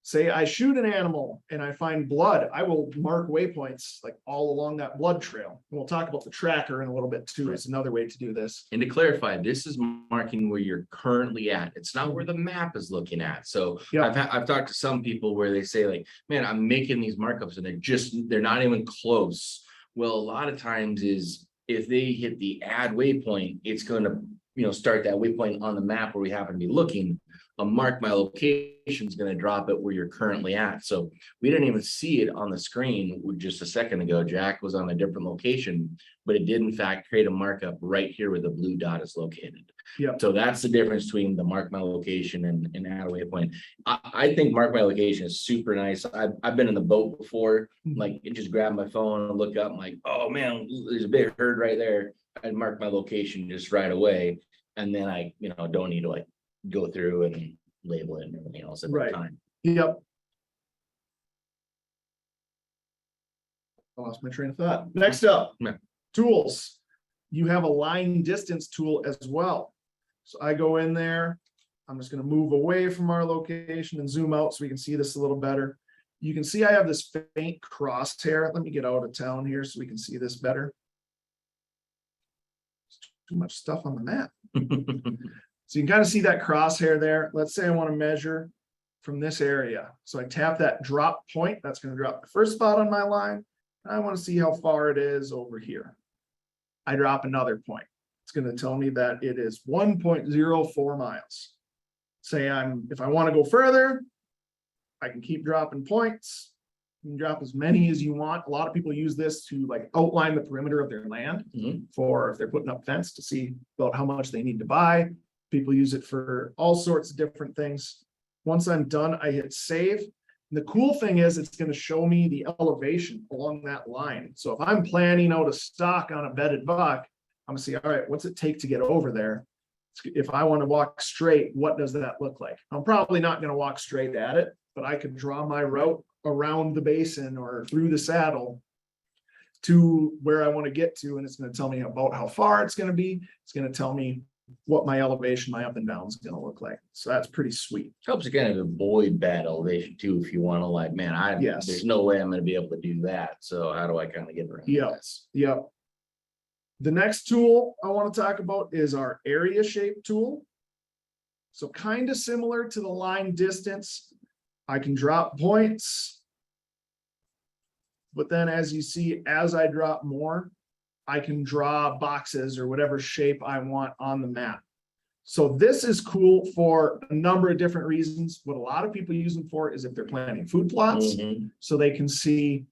Say I shoot an animal and I find blood, I will mark waypoints like all along that blood trail. And we'll talk about the tracker in a little bit too. It's another way to do this. And to clarify, this is marking where you're currently at. It's not where the map is looking at. So Yeah. I've talked to some people where they say like, man, I'm making these markups and they're not even close. Well, a lot of times is if they hit the add waypoint, it's going to, start that waypoint on the map where we happen to be looking. A mark my location is going to drop it where you're currently at. So we didn't even see it on the screen just a second ago. Jack was on a different location, but it did in fact create a markup right here where the blue dot is located. Yeah. So that's the difference between the mark my location and add a waypoint. I think mark my location is super nice. I've been in the boat before, like just grab my phone and look up, I'm like, oh man, there's a big herd right there. I'd mark my location just right away. And then I, don't need to like go through and label it and everything else at the Right. time. Yep. I lost my train of thought. Next up, Yeah. tools. You have a line distance tool as well. So I go in there. I'm just going to move away from our location and zoom out so we can see this a little better. You can see I have this faint crosshair. Let me get out of town here so we can see this better. Too much stuff on the map. So you can kind of see that crosshair there. Let's say I want to measure from this area. So I tap that drop point. That's going to drop the first spot on my line. I want to see how far it is over here. I drop another point. It's going to tell me that it is 1.04 miles. Say if I want to go further, I can keep dropping points. You can drop as many as you want. A lot of people use this to like outline the perimeter of their land for if they're putting up fence to see about how much they need to buy. People use it for all sorts of different things. Once I'm done, I hit save. And the cool thing is it's going to show me the elevation along that line. So if I'm planning out a stock on a bedded buck, I'm gonna see, all right, what's it take to get over there? If I want to walk straight, what does that look like? I'm probably not going to walk straight at it, but I could draw my route around the basin or through the saddle to where I want to get to. And it's going to tell me about how far it's going to be. It's going to tell me what my elevation, my up and down is going to look like. So that's pretty sweet. Helps you kind of avoid bad elevation too, if you want to like, man, Yes. there's no way I'm going to be able to do that. So how do I kind of get around Yes. Yep. The next tool I want to talk about is our area shape tool. So kind of similar to the line distance. I can drop points. But then as you see, as I drop more, I can draw boxes or whatever shape I want on the map. So this is cool for a number of different reasons. What a lot of people use them for is if they're planting food plots, so they can see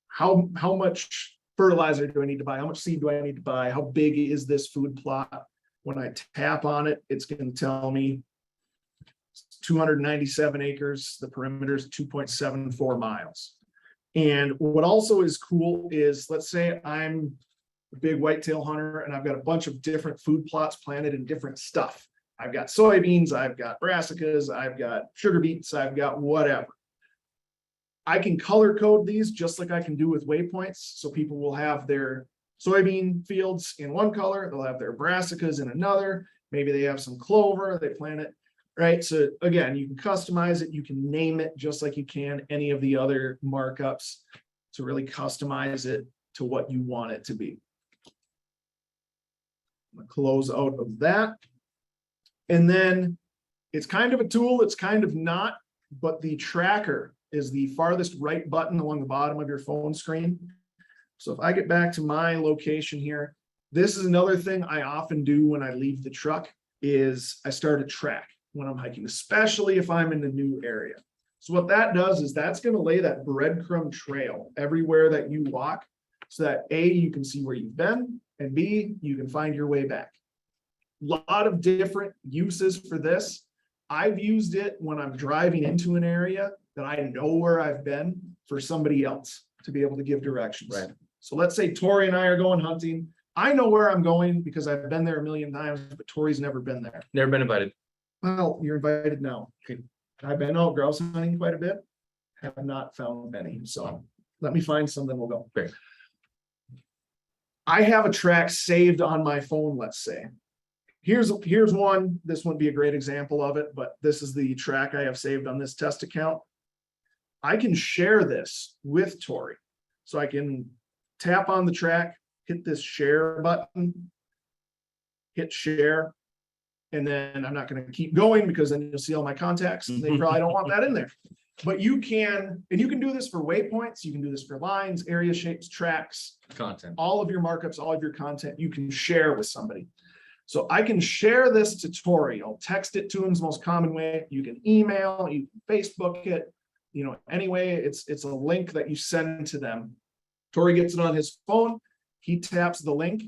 how much fertilizer do I need to buy? How much seed do I need to buy? How big is this food plot? When I tap on it, it's going to tell me 297 acres. The perimeter is 2.74 miles. And what also is cool is, let's say I'm a big whitetail hunter and I've got a bunch of different food plots planted in different stuff. I've got soybeans, I've got brassicas, I've got sugar beets, I've got whatever. I can color code these just like I can do with waypoints. So people will have their soybean fields in one color, they'll have their brassicas in another. Maybe they have some clover, they plant it, right? So again, you can customize it, you can name it just like you can any of the other markups to really customize it to what you want it to be. I'm gonna close out of that. And then it's kind of a tool, it's kind of not, but the tracker is the farthest right button along the bottom of your phone screen. So if I get back to my location here, this is another thing I often do when I leave the truck is I start a track when I'm hiking, especially if I'm in a new area. So what that does is that's going to lay that breadcrumb trail everywhere that you walk so that A, you can see where you've been, and B, you can find your way back. A lot of different uses for this. I've used it when I'm driving into an area that I know where I've been for somebody else to be able to give directions. Right. So let's say Tori and I are going hunting. I know where I'm going because I've been there a million times, but Tori's never been there. Never been invited. Well, you're invited now. Okay. I've been out grouse hunting quite a bit. Have not found any. So let me find some, then we'll go. Great. I have a track saved on my phone, let's say. Here's one. This wouldn't be a great example of it, but this is the track I have saved on this test account. I can share this with Tori. So I can tap on the track, hit this share button, hit share, and then I'm not going to keep going because then you'll see all my contacts and they probably don't want that in there. But you can, and you can do this for waypoints, you can do this for lines, area shapes, tracks, Content. all of your markups, all of your content, you can share with somebody. So I can share this to Tori. I'll text it to him is the most common way. You can email, you can Facebook it, you know, anyway, it's a link that you send to them. Tori gets it on his phone. He taps the link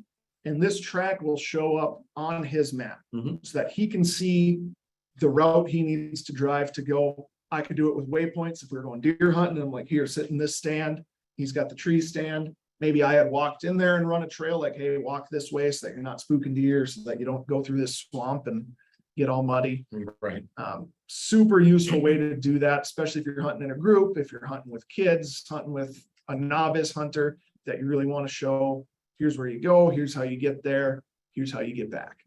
and this track will show up on his map so that he can see the route he needs to drive to go. I could do it with waypoints. If we're going deer hunting, I'm like, here, sit in this stand. He's got the tree stand. Maybe I had walked in there and run a trail like, hey, walk this way so that you're not spooking deer, so that you don't go through this swamp and get all muddy. Right. Super useful way to do that, especially if you're hunting in a group, if you're hunting with kids, hunting with a novice hunter that you really want to show, here's where you go, here's how you get there, here's how you get back.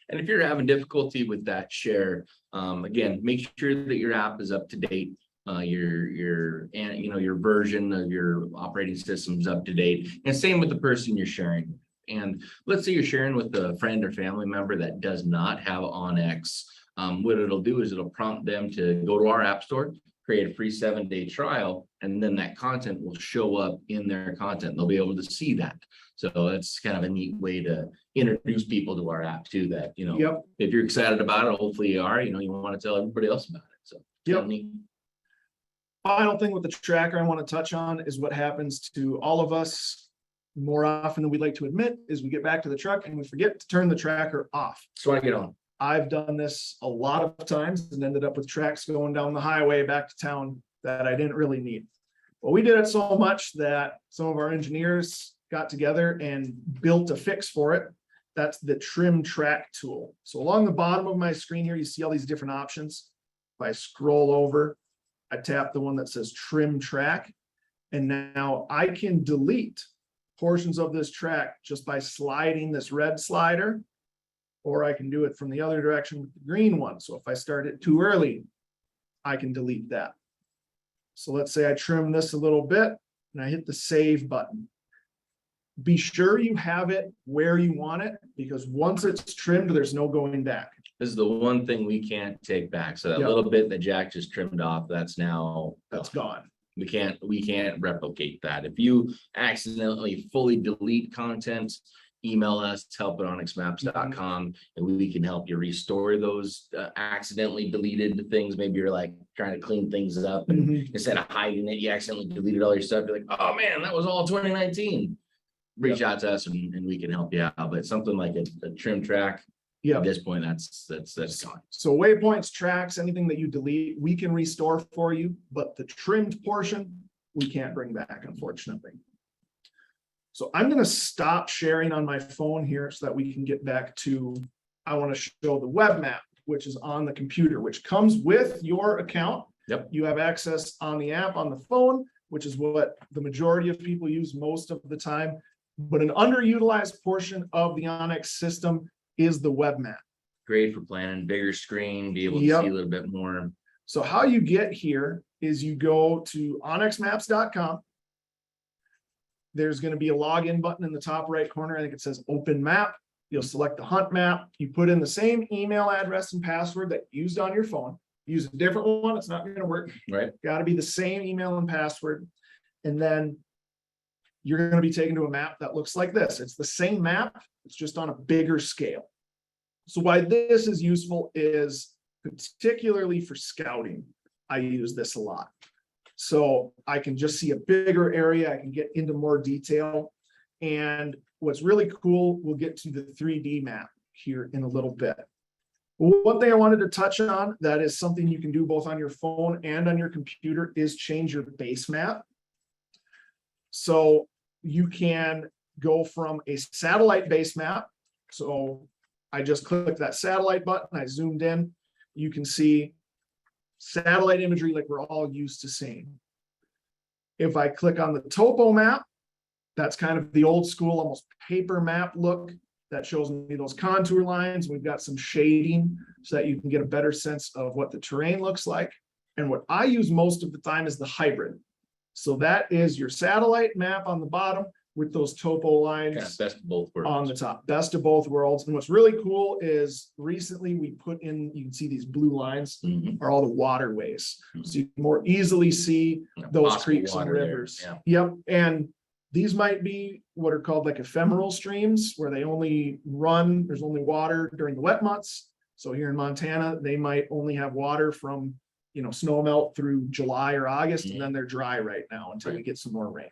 And if you're having difficulty with that share, again, make sure that your app is up to date. And your version of your operating system is up to date, and same with the person you're sharing with. And let's say you're sharing with a friend or family member that does not have onX. What it'll do is it'll prompt them to go to our app store, create a free 7-day trial, and then that content will show up in their content. They'll be able to see that. So that's kind of a neat way to introduce people to our app too, that, Yep. if you're excited about it, hopefully you are, you want to tell everybody else about it. So Yep. neat. Final thing with the tracker I want to touch on is what happens to all of us more often than we'd like to admit is we get back to the truck and we forget to turn the tracker off. So I get on. I've done this a lot of times and ended up with tracks going down the highway back to town that I didn't really need. But we did it so much that some of our engineers got together and built a fix for it. That's the trim track tool. So along the bottom of my screen here, you see all these different options. If I scroll over, I tap the one that says trim track, and now I can delete portions of this track just by sliding this red slider, or I can do it from the other direction with the green one. So if I start it too early, I can delete that. So let's say I trim this a little bit and I hit the save button. Be sure you have it where you want it, because once it's trimmed, there's no going back. This is the one thing we can't take back. So that Yep. little bit that Jack just trimmed off, that's gone. we can't replicate that. If you accidentally fully delete content, email us, help@onxmaps.com, and we can help you restore those accidentally deleted things. Maybe you're like trying to clean things up, and instead of hiding it, you accidentally deleted all your stuff. You're like, oh man, that was all 2019. Reach out to us and we can help you out. But something like a trim track, Yeah. at this point, that's gone. So waypoints, tracks, anything that you delete, we can restore for you, but the trimmed portion, we can't bring back, unfortunately. So I'm going to stop sharing on my phone here so that we can get back to, I want to show the web map, which is on the computer, which comes with your account. Yep. You have access on the app on the phone, which is what the majority of people use most of the time. But an underutilized portion of the onX system is the web map. Great for planning, bigger screen, be able to Yep. see a little bit more. So how you get here is you go to onxmaps.com. There's going to be a login button in the top right corner. I think it says open map. You'll select the hunt map. You put in the same email address and password that you used on your phone. Use a different one, it's not going to work. Right. Got to be the same email and password. And then you're going to be taken to a map that looks like this. It's the same map, it's just on a bigger scale. So why this is useful is particularly for scouting. I use this a lot. So I can just see a bigger area. I can get into more detail. And what's really cool, we'll get to the 3D map here in a little bit. One thing I wanted to touch on that is something you can do both on your phone and on your computer is change your base map. So you can go from a satellite base map. So I just clicked that satellite button, I zoomed in, you can see satellite imagery like we're all used to seeing. If I click on the topo map, that's kind of the old school, almost paper map look. That shows me those contour lines. We've got some shading so that you can get a better sense of what the terrain looks like. And what I use most of the time is the hybrid. So that is your satellite map on the bottom with those topo lines. Kind of best of both worlds. On the top, best of both worlds. And what's really cool is recently we put in, you can see these blue lines are all the waterways. So you can more easily see those Possible creeks and water there, rivers. yeah. Yep. And these might be what are called like ephemeral streams where they only run, there's only water during the wet months. So here in Montana, they might only have water from, snow melt through July or August, and then they're dry right now until we get some more rain.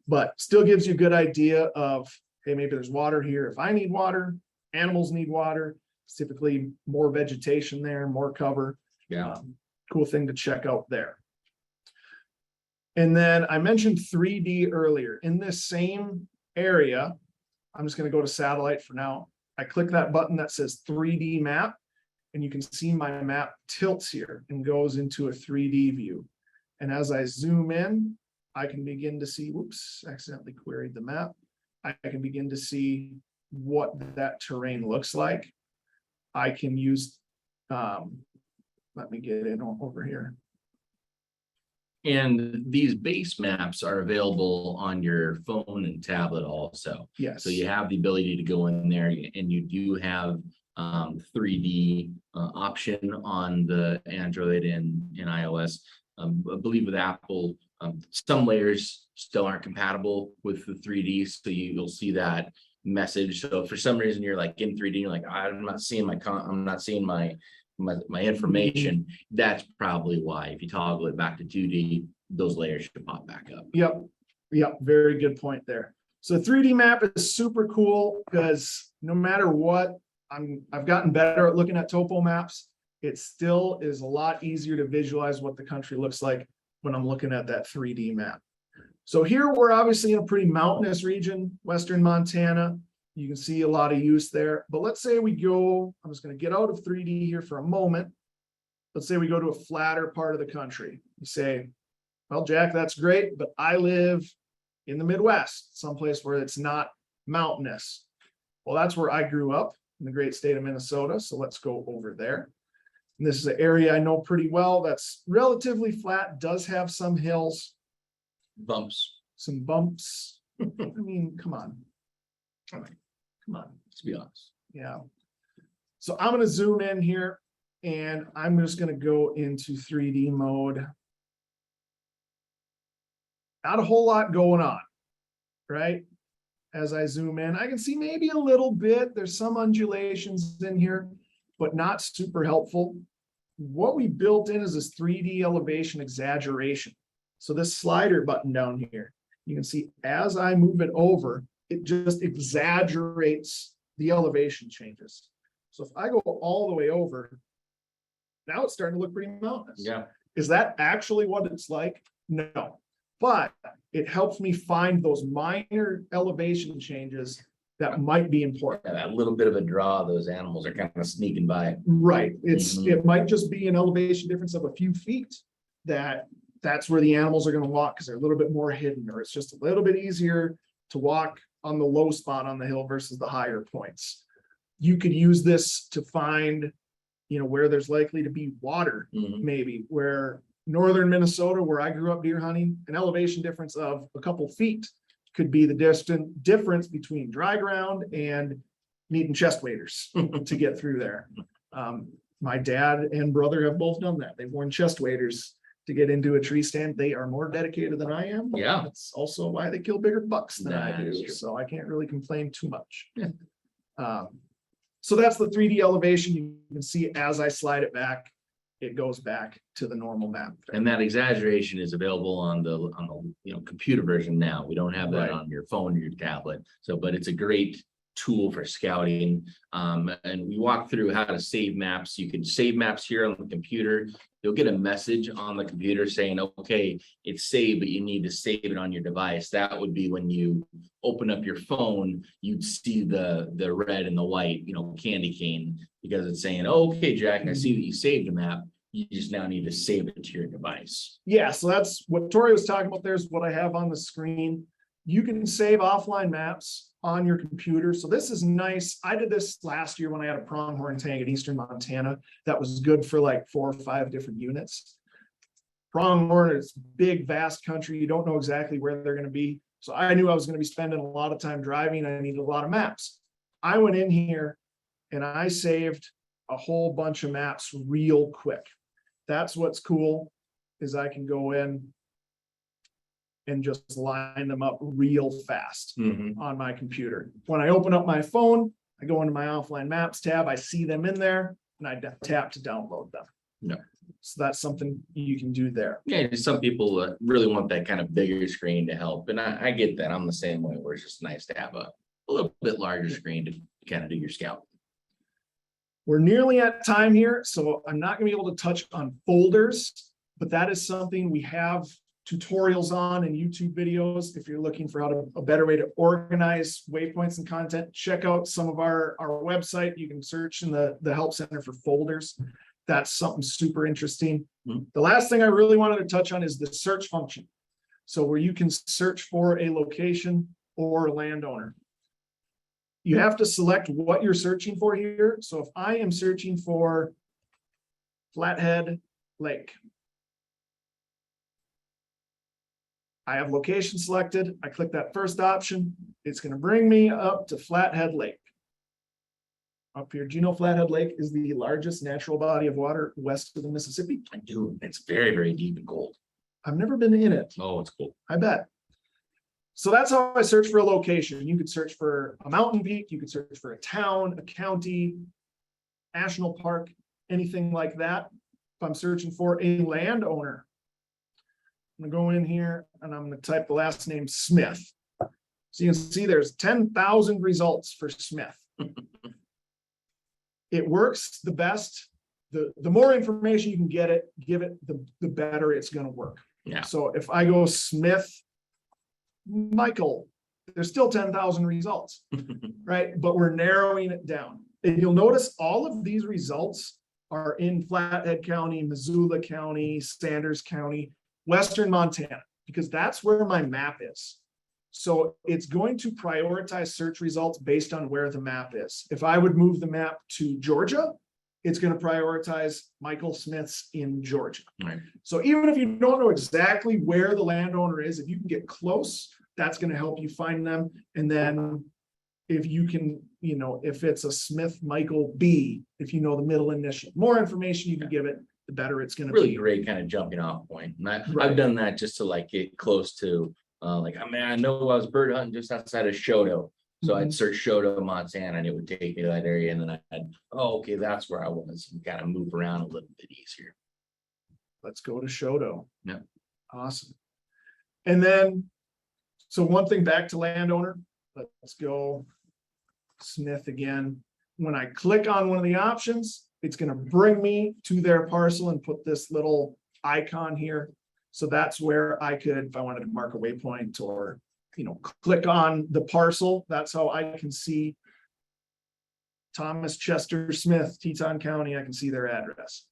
But still gives you a good idea of, hey, maybe there's water here. If I need water, animals need water, it's typically more vegetation there, more cover. Yeah. Cool thing to check out there. And then I mentioned 3D earlier. In this same area, I'm just going to go to satellite for now. I click that button that says 3D map, and you can see my map tilts here and goes into a 3D view. And as I zoom in, I can begin to see, whoops, accidentally queried the map. I can begin to see what that terrain looks like. I can use, let me get in over here. And these base maps are available on your phone and tablet also. Yes. So you have the ability to go in there and you do have 3D option on the Android and iOS. I believe with Apple, some layers still aren't compatible with the 3D, so you'll see that message. So if for some reason you're like in 3D, you're like, I'm not seeing my information. That's probably why. If you toggle it back to 2D, those layers should pop back up. Yep, very good point there. So 3D map is super cool because no matter what, I've gotten better at looking at topo maps. It still is a lot easier to visualize what the country looks like when I'm looking at that 3D map. So here we're obviously in a pretty mountainous region, Western Montana. You can see a lot of use there, but let's say we go, I'm just going to get out of 3D here for a moment. Let's say we go to a flatter part of the country. You say, well, Jack, that's great, but I live in the Midwest, someplace where it's not mountainous. Well, that's where I grew up in the great state of Minnesota. So let's go over there. And this is an area I know pretty well. That's relatively flat, does have some hills. Some bumps. I mean, come on. Let's be honest. Yeah. So I'm going to zoom in here and I'm just going to go into 3D mode. Not a whole lot going on, right? As I zoom in, I can see maybe a little bit. There's some undulations in here, but not super helpful. What we built in is this 3D elevation exaggeration. So this slider button down here, you can see as I move it over, it just exaggerates the elevation changes. So if I go all the way over, now it's starting to look pretty mountainous. Yeah. Is that actually what it's like? No, but it helps me find those minor elevation changes that might be important. Yeah, that little bit of a draw, those animals are kind of sneaking by. Right. It might just be an elevation difference of a few feet that's where the animals are going to walk because they're a little bit more hidden, or it's just a little bit easier to walk on the low spot on the hill versus the higher points. You could use this to find, where there's likely to be water, maybe where northern Minnesota, where I grew up deer hunting, an elevation difference of a couple feet could be the distant difference between dry ground and needing chest waders to get through there. My dad and brother have both done that. They've worn chest waders to get into a tree stand. They are more dedicated than I am. Yeah. That's also why they kill bigger bucks than I That's do. true. So I can't really complain too much. So that's the 3D elevation. You can see as I slide it back, it goes back to the normal map. And that exaggeration is available on the computer version now. We don't have that Right. on your phone or your tablet. So, but it's a great tool for scouting. And we walk through how to save maps. You can save maps here on the computer. You'll get a message on the computer saying, okay, it's saved, but you need to save it on your device. That would be when you open up your phone, you'd see the red and the white, candy cane, because it's saying, oh, okay, Jack, I see that you saved a map. You just now need to save it to your device. Yeah, so that's what Tori was talking about. There's what I have on the screen. You can save offline maps on your computer. So this is nice. I did this last year when I had a pronghorn tag in eastern Montana. That was good for like 4 or 5 different units. Pronghorn is big, vast country. You don't know exactly where they're going to be. So I knew I was going to be spending a lot of time driving. I needed a lot of maps. I went in here and I saved a whole bunch of maps real quick. That's what's cool, is I can go in and just line them up real fast on my computer. When I open up my phone, I go into my offline maps tab, I see them in there, and I tap to download them. Yeah. So that's something you can do there. Yeah, some people really want that kind of bigger screen to help. And I get that. I'm the same way, where it's just nice to have a little bit larger screen to kind of do your scout. We're nearly at time here, so I'm not gonna be able to touch on folders, but that is something we have tutorials on and YouTube videos. If you're looking for a better way to organize waypoints and content, check out some of our website. You can search in the help center for folders. That's something super interesting. The last thing I really wanted to touch on is the search function. So where you can search for a location or landowner. You have to select what you're searching for here. So if I am searching for Flathead Lake, I have location selected. I click that first option. It's going to bring me up to Flathead Lake. Up here, do you know Flathead Lake is the largest natural body of water west of the Mississippi? I do. It's very, very deep and cold. I've never been in it. Oh, it's cool. I bet. So that's how I search for a location. You could search for a mountain peak. You could search for a town, a county, national park, anything like that. If I'm searching for a landowner, I'm gonna go in here and I'm gonna type the last name Smith. So you can see there's 10,000 results for Smith. It works the best. The more information you can give it, the better it's gonna work. Yeah. So if I go Smith, Michael, there's still 10,000 results, right? But we're narrowing it down. And you'll notice all of these results are in Flathead County, Missoula County, Sanders County, Western Montana, because that's where my map is. So it's going to prioritize search results based on where the map is. If I would move the map to Georgia, it's going to prioritize Michael Smith's in Georgia. Right. So even if you don't know exactly where the landowner is, if you can get close, that's going to help you find them. And then if you can, if it's a Smith Michael B, if you know the middle initial, more information you can give it, the better it's going to Really be. great kind of jumping off point. And Right. I've done that just to like get close to, I know I was bird hunting just outside of Shoto. So I'd search Shoto, Montana, and it would take me to that area. And then okay, that's where I was, and kind of move around a little bit easier. Let's go to Shoto. Yeah. Awesome. And then, so one thing back to landowner, let's go Smith again. When I click on one of the options, it's going to bring me to their parcel and put this little icon here. So that's where I could, if I wanted to mark a waypoint or, click on the parcel, that's how I can see Thomas Chester Smith, Teton County. I can see their address.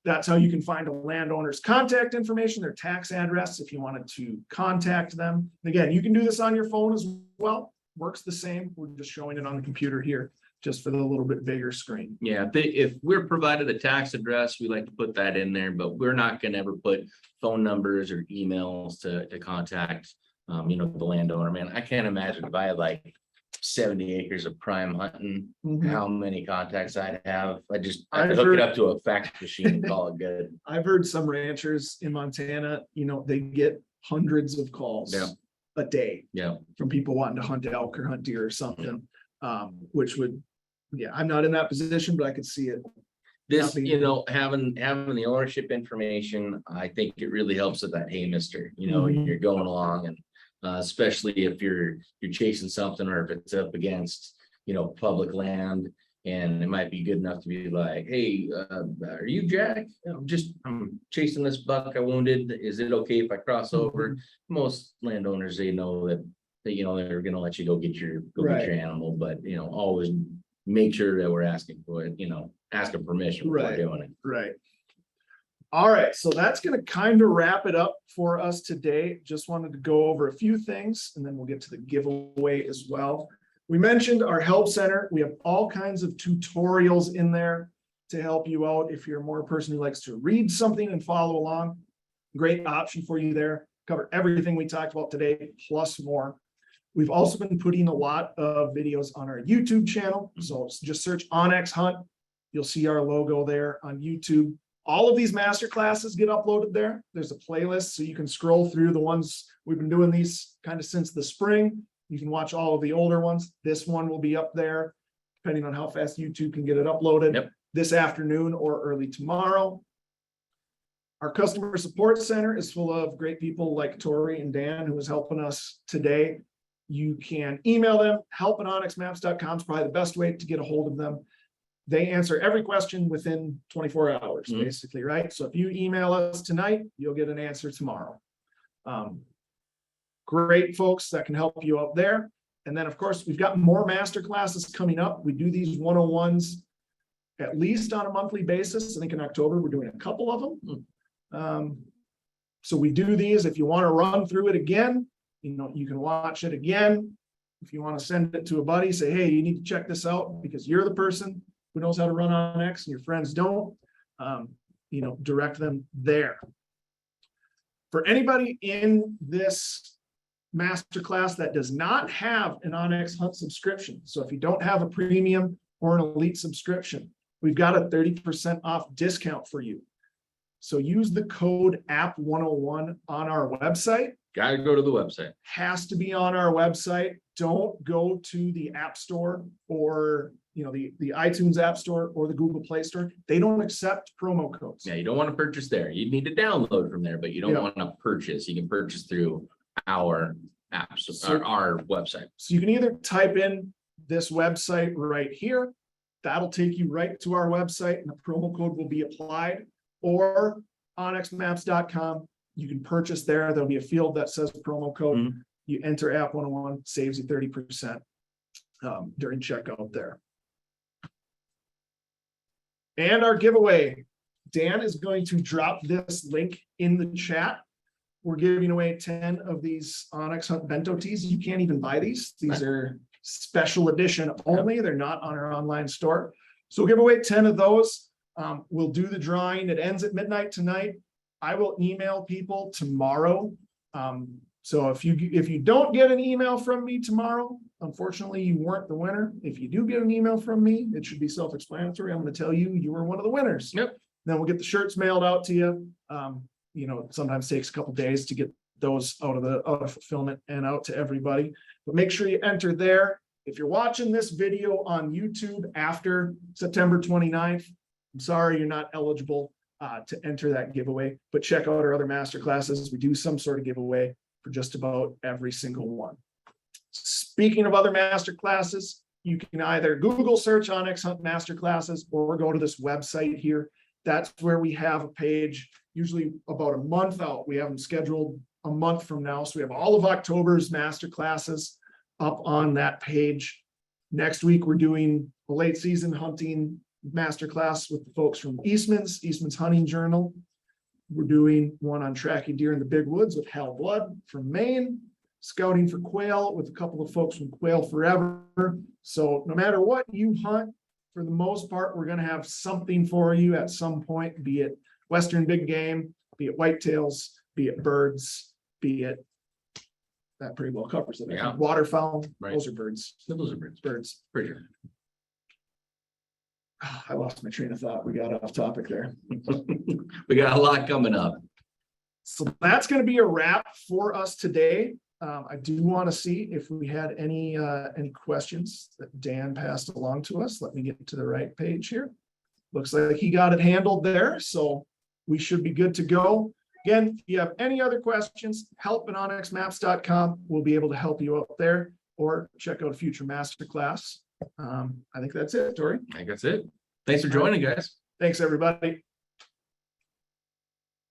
That's how you can find a landowner's contact information, their tax address, if you wanted to contact them. And again, you can do this on your phone as well. Works the same. We're just showing it on the computer here, just for the little bit bigger screen. Yeah, if we're provided a tax address, we like to put that in there, but we're not gonna ever put phone numbers or emails to contact, the landowner. Man, I can't imagine if I had like 70 acres of prime hunting, how many contacts I'd have. I'd hook it up to a fax machine and call it good. I've heard some ranchers in Montana, they get hundreds of calls a day from people wanting to hunt elk or hunt deer or something, which would, I'm not in that position, but I could see it. This, having the ownership information, I think it really helps with that, hey, mister, you're going along, and especially if you're chasing something, or if it's up against, public land, and it might be good enough to be like, hey, are you Jack? I'm chasing this buck I wounded. Is it okay if I cross over? Most landowners, they know that they're gonna let you go get your animal, but always make sure that we're asking for it, asking permission before doing it. Right. All right, so that's going to kind of wrap it up for us today. Just wanted to go over a few things, and then we'll get to the giveaway as well. We mentioned our help center. We have all kinds of tutorials in there to help you out. If you're more a person who likes to read something and follow along, great option for you there. Cover everything we talked about today, plus more. We've also been putting a lot of videos on our YouTube channel. So just search onX Hunt. You'll see our logo there on YouTube. All of these master classes get uploaded there. There's a playlist, so you can scroll through the ones. We've been doing these kind of since the spring. You can watch all of the older ones. This one will be up there, depending on how fast YouTube can get it uploaded this afternoon or early tomorrow. Our customer support center is full of great people like Tori and Dan, who is helping us today. You can email them. help@onxmaps.com is probably the best way to get a hold of them. They answer every question within 24 hours, basically, right? So if you email us tonight, you'll get an answer tomorrow. Great folks that can help you out there. And then, of course, we've got more master classes coming up. We do these 101s at least on a monthly basis. I think in October, we're doing a couple of them. So we do these. If you want to run through it again, you can watch it again. If you want to send it to a buddy, say, hey, you need to check this out because you're the person who knows how to run onX and your friends don't, direct them there. For anybody in this masterclass that does not have an onX Hunt subscription, so if you don't have a premium or an elite subscription, we've got a 30% off discount for you. So use the code app101 on our website. Gotta go to the website. Has to be on our website. Don't go to the App Store or the iTunes App Store or the Google Play Store. They don't accept promo codes. Yeah, you don't want to purchase there. You need to download from there, but you don't want to purchase. You can purchase through our apps, our website. So you can either type in this website right here. That'll take you right to our website and the promo code will be applied, or onxmaps.com. You can purchase there. There'll be a field that says promo code. You enter app101, saves you 30% during checkout there. And our giveaway, Dan is going to drop this link in the chat. We're giving away 10 of these onX Hunt bento tees. You can't even buy these. These are special edition only. They're not on our online store. So we'll give away 10 of those. We'll do the drawing. It ends at midnight tonight. I will email people tomorrow. So if you don't get an email from me tomorrow, unfortunately, you weren't the winner. If you do get an email from me, it should be self-explanatory. I'm going to tell you you were one of the winners. Yep. Then we'll get the shirts mailed out to you. It sometimes takes a couple days to get those out of fulfillment and out to everybody. But make sure you enter there. If you're watching this video on YouTube after September 29th, I'm sorry you're not eligible to enter that giveaway, but check out our other master classes. We do some sort of giveaway for just about every single one. Speaking of other master classes, you can either Google search onX Hunt master classes or go to this website here. That's where we have a page, usually about a month out. We have them scheduled a month from now. So we have all of October's master classes up on that page. Next week, we're doing a late season hunting masterclass with the folks from Eastman's Hunting Journal. We're doing one on tracking deer in the big woods with Hal Blood from Maine, scouting for quail with a couple of folks from Quail Forever. So no matter what you hunt, for the most part, we're going to have something for you at some point, be it Western big game, be it whitetails, be it birds, be it, that pretty well covers it. Yeah. Waterfowl, Right. Those are birds. Those are birds. Pretty sure. I lost my train of thought. We got off topic there. We got a lot coming up. So that's going to be a wrap for us today. I do want to see if we had any questions that Dan passed along to us. Let me get to the right page here. Looks like he got it handled there. So we should be good to go. Again, if you have any other questions, help@onxmaps.com. We'll be able to help you out there, or check out a future masterclass. I think that's it, Tori. I think that's it. Thanks for joining, guys. Thanks, everybody.